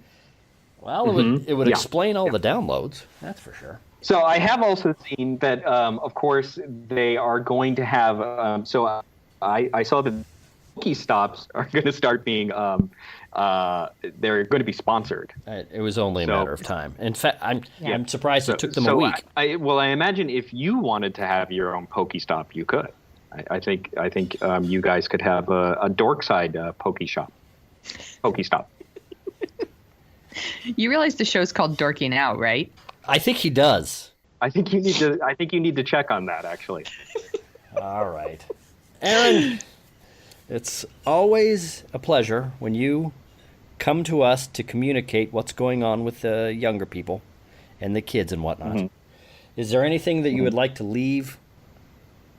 Well, it would explain all the downloads. That's for sure. So I have also seen that, of course, they are going to have. I saw that Pokestops are going to start being. They're going to be sponsored. It was only a matter of time. In fact, I'm surprised it took them a week. I imagine if you wanted to have your own Pokestop, you could. I think you guys could have a Dorkside Pokestop. You realize the show's called Dorking Out, right? I think he does. I think you need to check on that, actually. All right, Aaron. It's always a pleasure when you come to us to communicate what's going on with the younger people and the kids and whatnot. Mm-hmm. Is there anything that you would like to leave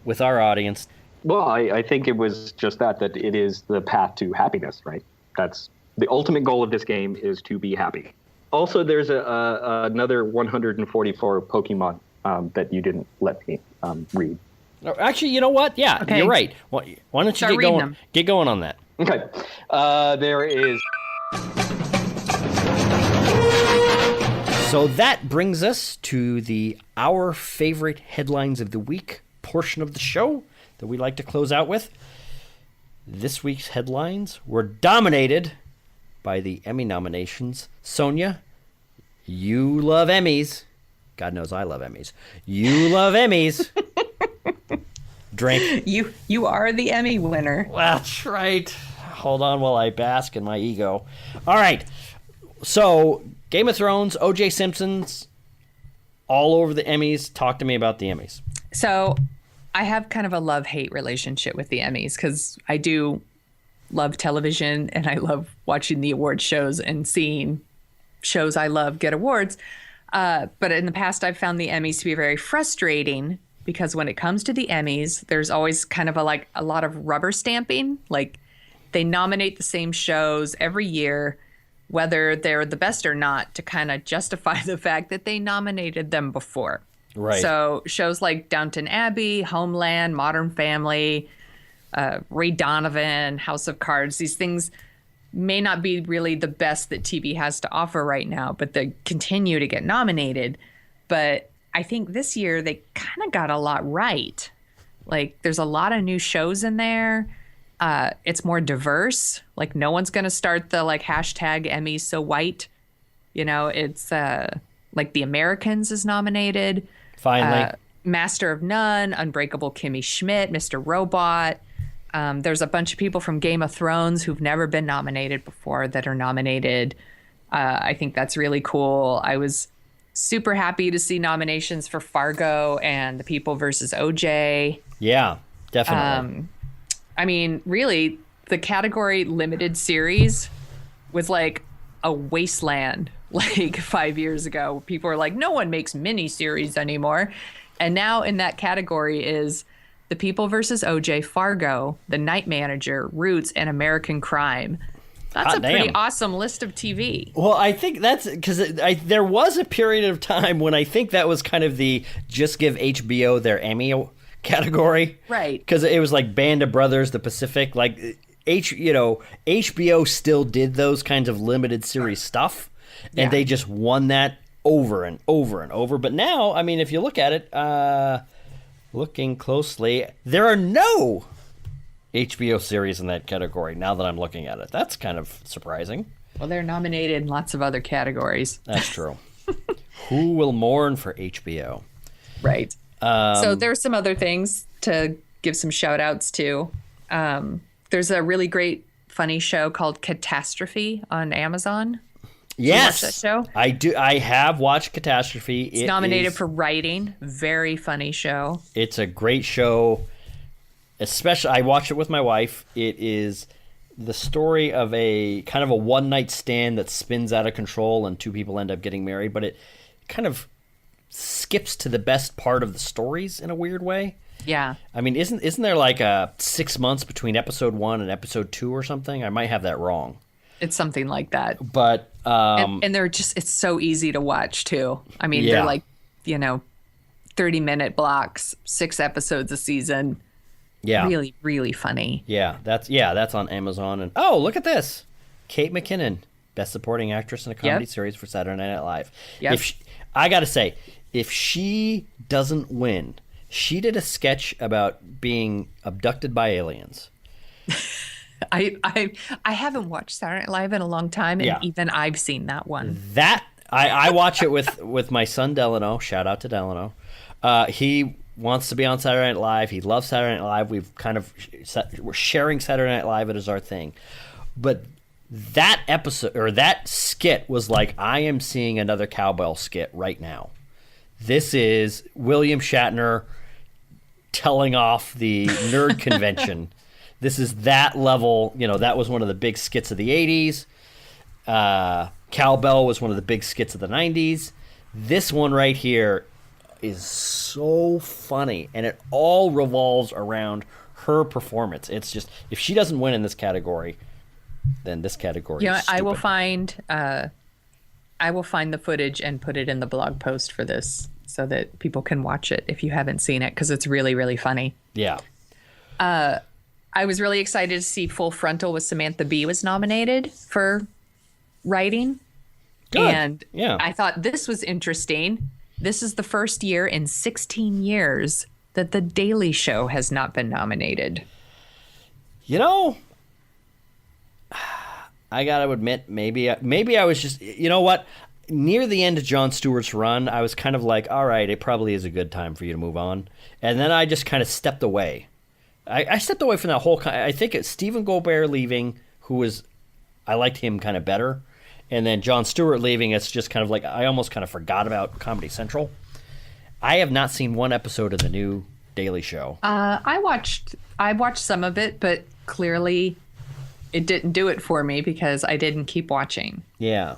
with our audience? Well, I think it was just that it is the path to happiness, right? That's the ultimate goal of this game, is to be happy. Also, there's another 144 Pokemon that you didn't let me read. Actually, you know what? Yeah, okay. You're right. Why don't you get going on that? Okay. There is... So that brings us to our favorite headlines of the week portion of the show that we like to close out with. This week's headlines were dominated by the Emmy nominations. Sonia, you love Emmys. God knows I love Emmys. You love Emmys. Drink. You are the Emmy winner. That's right. Hold on while I bask in my ego. All right. So, Game of Thrones, O.J. Simpson's, all over the Emmys. Talk to me about the Emmys. So, I have kind of a love-hate relationship with the Emmys because I do love television and I love watching the award shows and seeing shows I love get awards. But in the past, I've found the Emmys to be very frustrating because when it comes to the Emmys, there's always kind of a lot of rubber stamping. Like they nominate the same shows every year, whether they're the best or not, to kind of justify the fact that they nominated them before. Right. So shows like Downton Abbey, Homeland, Modern Family, Ray Donovan, House of Cards, these things may not be really the best that TV has to offer right now, but they continue to get nominated. But I think this year they kind of got a lot right. Like there's a lot of new shows in there. It's more diverse. Like no one's going to start the hashtag Emmys so white. You know, it's like The Americans is nominated. Finally. Master of None, Unbreakable Kimmy Schmidt, Mr. Robot. There's a bunch of people from Game of Thrones who've never been nominated before that are nominated. I think that's really cool. I was super happy to see nominations for Fargo and The People versus OJ. Yeah, definitely. I mean, really, the category limited series was like a wasteland 5 years ago. People were like, no one makes miniseries anymore. And now in that category is The People versus OJ, Fargo, The Night Manager, Roots, and American Crime. That's pretty awesome list of TV. Well, I think that's because there was a period of time when I think that was kind of the just give HBO their Emmy category. Right. Because it was like Band of Brothers, The Pacific, HBO still did those kinds of limited series stuff. And they just won that over and over and over. But now, I mean, if you look at it, looking closely, there are no HBO series in that category now that I'm looking at it. That's kind of surprising. Well, they're nominated in lots of other categories. That's true. Who will mourn for HBO? Right. So there's some other things to give some shout outs to. There's a really great, funny show called Catastrophe on Amazon. Yes, watch that show? I do. I have watched Catastrophe. It's nominated for writing. Very funny show. It's a great show. Especially, I watched it with my wife. It is the story of a kind of a one-night stand that spins out of control and two people end up getting married, but it kind of skips to the best part of the stories in a weird way. Yeah. I mean, isn't there like 6 months between episode 1 and episode 2 or something? I might have that wrong. It's something like that. But and they're just, it's so easy to watch too. I mean, they're like, 30-minute blocks, 6 episodes a season. Yeah. Really, really funny. Yeah, that's on Amazon. And oh, look at this. Kate McKinnon, Best Supporting Actress in a Comedy Series for Saturday Night Live. Yep. I got to say, if she doesn't win, she did a sketch about being abducted by aliens. I haven't watched Saturday Night Live in a long time, and even I've seen that one. I watch it with my son Delano. Shout out to Delano. He wants to be on Saturday Night Live. He loves Saturday Night Live. We're sharing Saturday Night Live. It is our thing. But that episode or that skit was like, I am seeing another cowbell skit right now. This is William Shatner telling off the nerd convention. This is that level. That was one of the big skits of the 80s. Cowbell was one of the big skits of the 90s. This one right here is so funny, and it all revolves around her performance. It's just, if she doesn't win in this category, then this category is stupid. I will find the footage and put it in the blog post for this so that people can watch it if you haven't seen it, because it's really, really funny. Yeah. I was really excited to see Full Frontal with Samantha Bee was nominated for writing. Good. And Yeah. I thought this was interesting. This is the first year in 16 years that The Daily Show has not been nominated. You know, I gotta admit, maybe I was just, you know what? Near the end of Jon Stewart's run, I was kind of like, all right, it probably is a good time for you to move on. And then I just kind of stepped away. I stepped away from that whole. I think it's Stephen Colbert leaving, I liked him kind of better, and then Jon Stewart leaving. It's just kind of like I almost kind of forgot about Comedy Central. I have not seen one episode of the new Daily Show. I watched some of it, but clearly it didn't do it for me because I didn't keep watching. Yeah.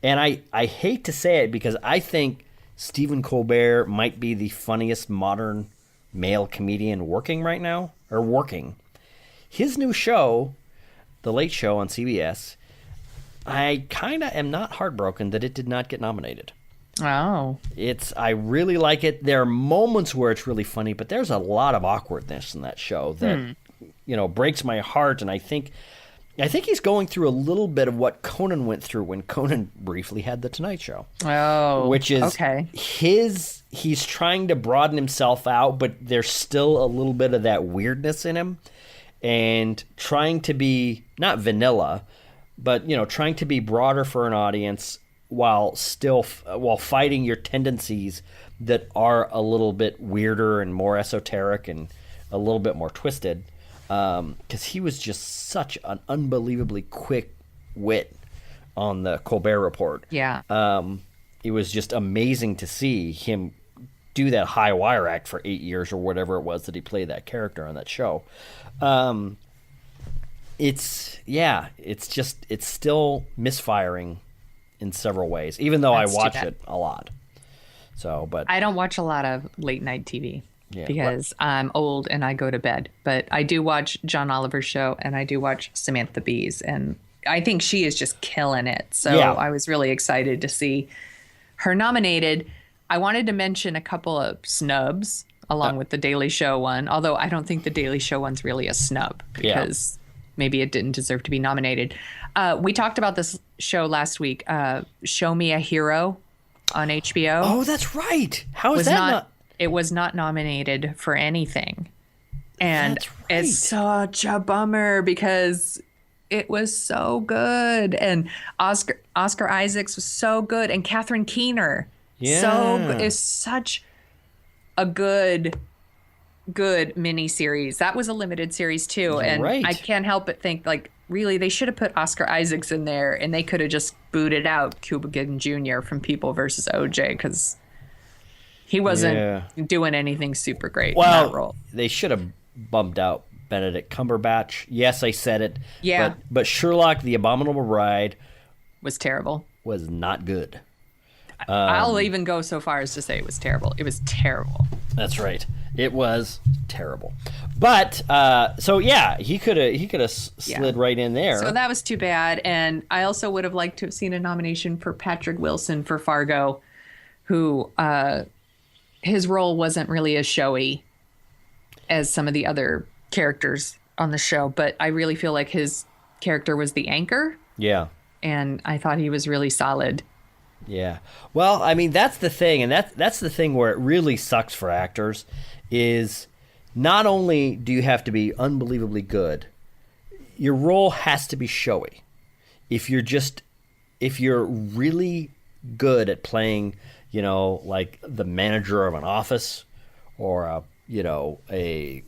And I hate to say it because I think Stephen Colbert might be the funniest modern male comedian working right now. His new show, The Late Show on CBS, I kind of am not heartbroken that it did not get nominated. Oh. I really like it. There are moments where it's really funny, but there's a lot of awkwardness in that show that breaks my heart, and I think he's going through a little bit of what Conan went through when Conan briefly had The Tonight Show. Oh, which is okay. He's trying to broaden himself out, but there's still a little bit of that weirdness in him, and trying to be not vanilla, but trying to be broader for an audience while fighting your tendencies that are a little bit weirder and more esoteric and a little bit more twisted. Because he was just such an unbelievably quick wit on the Colbert Report. Yeah. It was just amazing to see him do that high wire act for 8 years or whatever it was that he played that character on that show. It's still misfiring in several ways, even though I watch it a lot. So, but I don't watch a lot of late night TV. Yeah. Because I'm old and I go to bed. But I do watch John Oliver's show and I do watch Samantha Bee's. And I think she is just killing it. So I was really excited to see her nominated. I wanted to mention a couple of snubs along with the Daily Show one. Although I don't think the Daily Show one's really a snub because maybe it didn't deserve to be nominated. We talked about this show last week. Show Me a Hero on HBO. Oh, that's right. How is that not? It was not nominated for anything. And it's such a bummer because it was so good. And Oscar Isaacs was so good. And Catherine Keener is such a good miniseries. That was a limited series too. And I can't help but think, like, really, they should have put Oscar Isaacs in there and they could have just booted out Cuba Gooding Jr. from People versus OJ because he wasn't doing anything super great in that role. They should have bumped out Benedict Cumberbatch. Yes, I said it. Yeah. But Sherlock, The Abominable Bride was terrible. Was not good. I'll even go so far as to say it was terrible. It was terrible. That's right. It was terrible. But he could have slid right in there. So that was too bad. And I also would have liked to have seen a nomination for Patrick Wilson for Fargo, who his role wasn't really as showy as some of the other characters on the show, but I really feel like his character was the anchor. Yeah. And I thought he was really solid. Yeah. Well, I mean, that's the thing, and that's the thing where it really sucks for actors is not only do you have to be unbelievably good, your role has to be showy. If you're really good at playing, like the manager of an office or the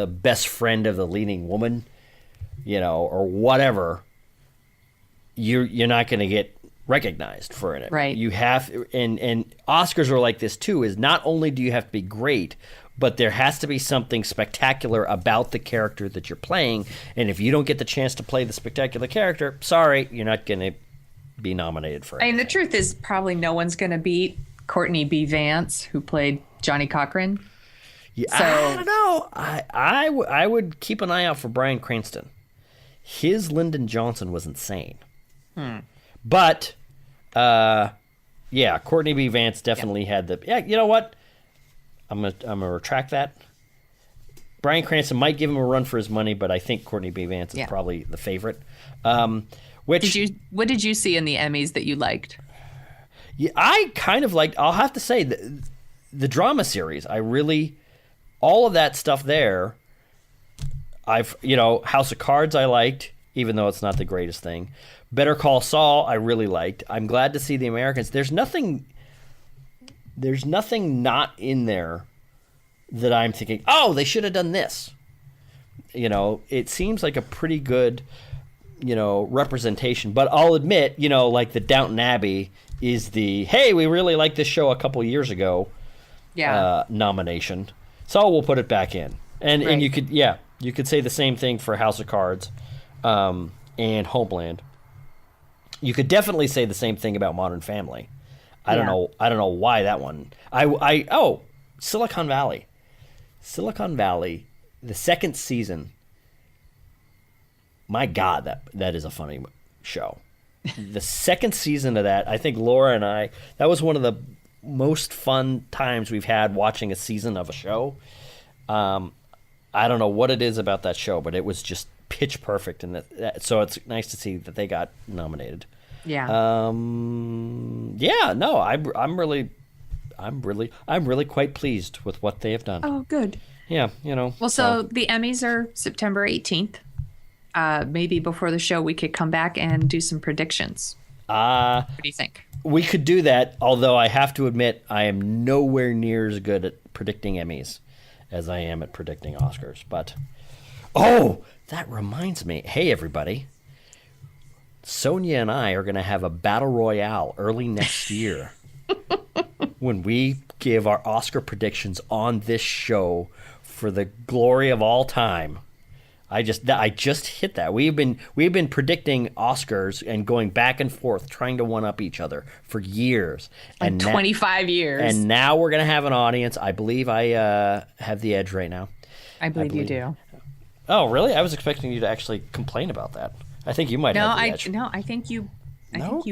best friend of the leading woman, or whatever, you're not going to get recognized for it. Right. You have, and Oscars are like this too, is not only do you have to be great, but there has to be something spectacular about the character that you're playing. And if you don't get the chance to play the spectacular character, sorry, you're not going to be nominated for it. And the truth is probably no one's going to beat Courtney B. Vance, who played Johnny Cochran. Yeah, So, I don't know. I would keep an eye out for Bryan Cranston. His Lyndon Johnson was insane. But, Courtney B. Vance definitely had the... Yeah, you know what? I'm gonna retract that. Bryan Cranston might give him a run for his money, but I think Courtney B. Vance is probably the favorite. Which What did you see in the Emmys that you liked? yeah, I kind of liked. I'll have to say the drama series. I really all of that stuff there. House of Cards I liked, even though it's not the greatest thing. Better Call Saul I really liked. I'm glad to see The Americans. There's nothing not in there that I'm thinking, oh, they should have done this. It seems like a pretty good, representation. But I'll admit, like the Downton Abbey is the, hey, we really liked this show a couple years ago nomination. So we'll put it back in. And you could say the same thing for House of Cards and Homeland. You could definitely say the same thing about Modern Family. I don't know why that one. Silicon Valley. Silicon Valley, the second season. My God, that is a funny show. The second season of that, I think Laura and I, that was one of the most fun times we've had watching a season of a show. I don't know what it is about that show, but it was just pitch perfect, and so it's nice to see that they got nominated. Yeah. I'm really quite pleased with what they have done. Oh, good. Yeah, Well, so the Emmys are September 18th. Maybe before the show, we could come back and do some predictions. What do you think? We could do that, although I have to admit I am nowhere near as good at predicting Emmys as I am at predicting Oscars. But, that reminds me. Hey, everybody. Sonia and I are going to have a battle royale early next year when we give our Oscar predictions on this show for the glory of all time. I just hit that. We've been predicting Oscars and going back and forth trying to one up each other for years. And 25 years. And now we're going to have an audience. I believe I have the edge right now. I believe you do. Oh, really? I was expecting you to actually complain about that. I think you might have the edge. I think you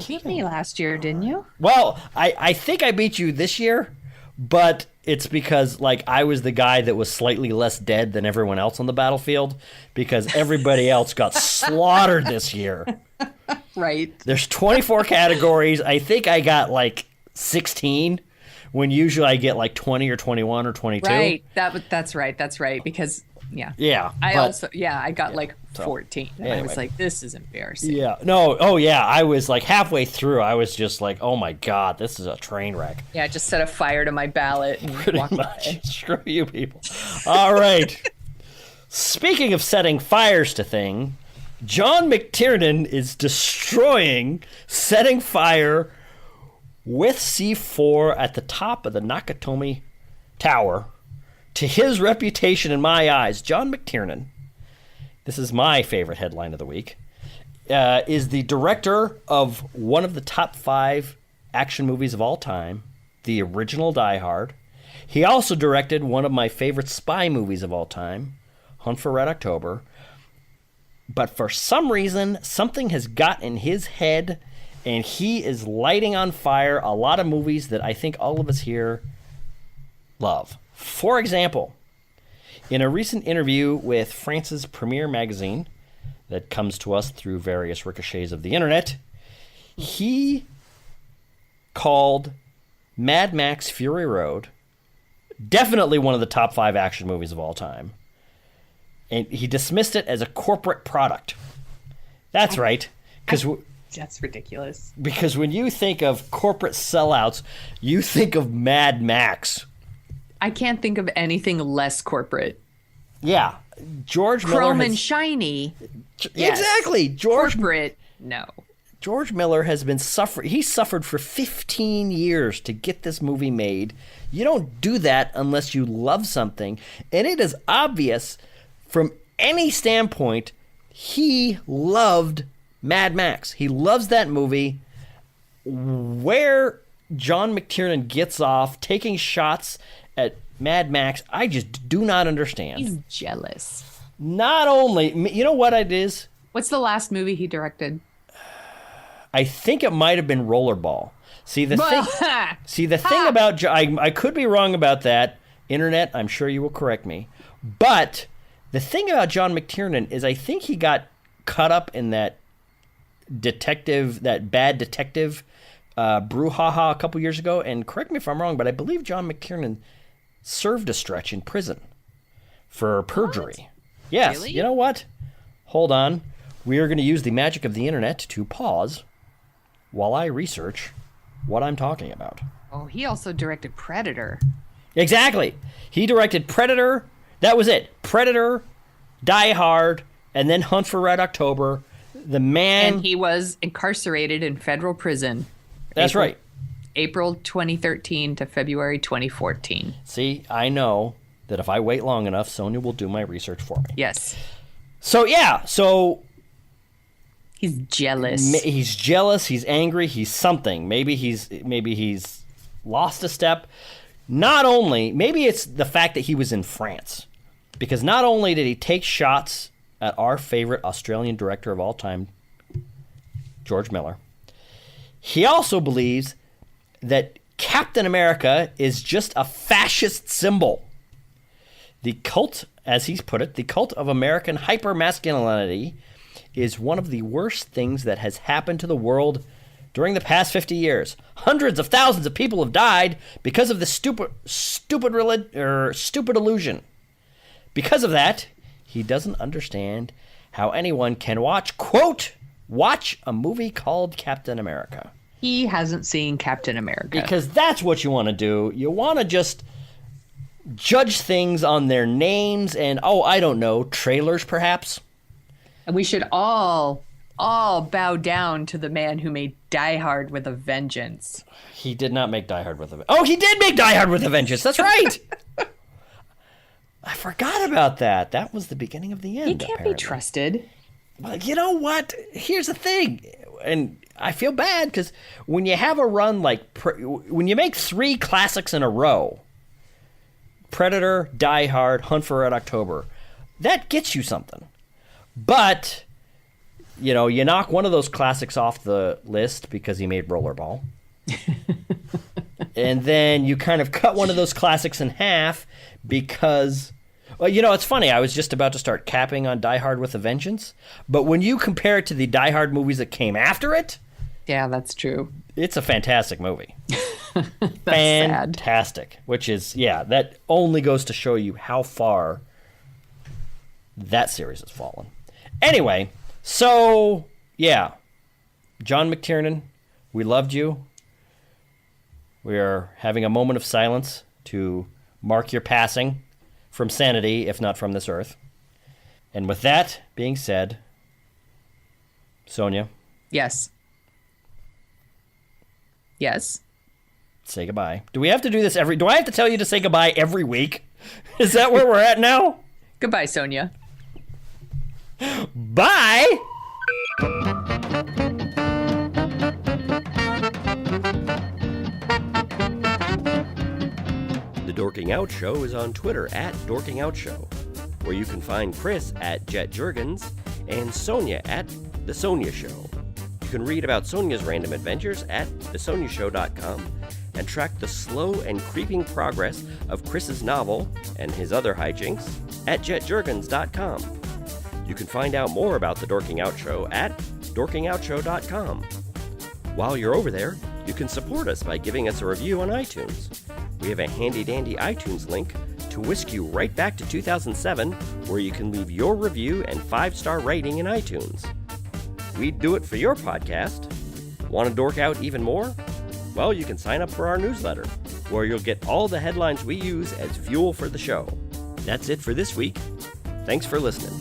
beat me last year, didn't you? Well, I think I beat you this year, but it's because I was the guy that was slightly less dead than everyone else on the battlefield because everybody else got slaughtered this year. Right. There's 24 categories. I think I got 16 when usually I get 20 or 21 or 22. Right. That's right. That's right. Because yeah. I got 14. And anyway. I was like, this is embarrassing. Yeah. No. Oh, yeah. I was halfway through. I was just oh my God, this is a train wreck. Yeah. Just set a fire to my ballot and Pretty walk much. away. Screw you people. All right. Speaking of setting fires to things, John McTiernan is setting fire with C4 at the top of the Nakatomi Tower. To his reputation in my eyes, John McTiernan, this is my favorite headline of the week, is the director of one of the top 5 action movies of all time, the original Die Hard. He also directed one of my favorite spy movies of all time, Hunt for Red October. But for some reason, something has got in his head, and he is lighting on fire a lot of movies that I think all of us here love. For example, in a recent interview with France's premier magazine that comes to us through various ricochets of the internet, he called Mad Max Fury Road definitely one of the top 5 action movies of all time. And he dismissed it as a corporate product. That's right. That's ridiculous. Because when you think of corporate sellouts, you think of Mad Max. I can't think of anything less corporate. Yeah. George Miller Chrome and shiny. Yes. Exactly. Corporate, no. George Miller has been suffering. He suffered for 15 years to get this movie made. You don't do that unless you love something. And it is obvious from any standpoint, he loved Mad Max. He loves that movie. Where John McTiernan gets off taking shots at Mad Max, I just do not understand. He's jealous. Not only, you know what it is? What's the last movie he directed? I think it might have been Rollerball. See the thing about I could be wrong about that. Internet, I'm sure you will correct me. But the thing about John McTiernan is I think he got caught up in that bad detective brouhaha a couple years ago. And correct me if I'm wrong, but I believe John McTiernan served a stretch in prison for perjury. What? Yes. Really? You know what? Hold on. We are going to use the magic of the internet to pause while I research what I'm talking about. Oh, he also directed Predator. Exactly. He directed Predator. That was it. Predator, Die Hard, and then Hunt for Red October. The man... And he was incarcerated in federal prison. That's right. April 2013 to February 2014. See, I know that if I wait long enough, Sonia will do my research for me. Yes. So, yeah. So... He's jealous. He's jealous. He's angry. He's something. Maybe he's lost a step. Not only... Maybe it's the fact that he was in France. Because not only did he take shots at our favorite Australian director of all time, George Miller, he also believes that Captain America is just a fascist symbol. The cult, as he's put it, the cult of American hypermasculinity is one of the worst things that has happened to the world during the past 50 years. Hundreds of thousands of people have died because of this stupid illusion. Because of that, he doesn't understand how anyone can watch a movie called Captain America. He hasn't seen Captain America. Because that's what you want to do. You want to just judge things on their names and, I don't know, trailers perhaps. And we should all bow down to the man who made Die Hard with a Vengeance. He did not make Die Hard with a Vengeance. Oh, he did make Die Hard with a Vengeance. That's right. I forgot about that. That was the beginning of the end. He can't be trusted. Well, you know what? Here's the thing. And I feel bad because when you have a run when you make 3 classics in a row, Predator, Die Hard, Hunt for Red October, that gets you something. But, you knock one of those classics off the list because he made Rollerball. And then you kind of cut one of those classics in half because, it's funny. I was just about to start capping on Die Hard with a Vengeance. But when you compare it to the Die Hard movies that came after it. Yeah, that's true. It's a fantastic movie. That's fantastic. Sad. Which is, that only goes to show you how far that series has fallen. Anyway, so, John McTiernan, we loved you. We are having a moment of silence to mark your passing from sanity, if not from this earth. And with that being said, Sonia. Yes. Yes. Say goodbye. Do we have to do this do I have to tell you to say goodbye every week? Is that where we're at now? Goodbye, Sonia. Bye! The Dorking Out Show is on Twitter at Dorking Out Show, where you can find Chris at Jet Jurgens and Sonia at The Sonia Show. You can read about Sonia's random adventures at thesoniashow.com and track the slow and creeping progress of Chris's novel and his other hijinks at jetjurgens.com. You can find out more about the Dorking Out Show at dorkingoutshow.com. While you're over there, you can support us by giving us a review on iTunes. We have a handy-dandy iTunes link to whisk you right back to 2007, where you can leave your review and 5-star rating in iTunes. We'd do it for your podcast. Want to dork out even more? Well, you can sign up for our newsletter, where you'll get all the headlines we use as fuel for the show. That's it for this week. Thanks for listening.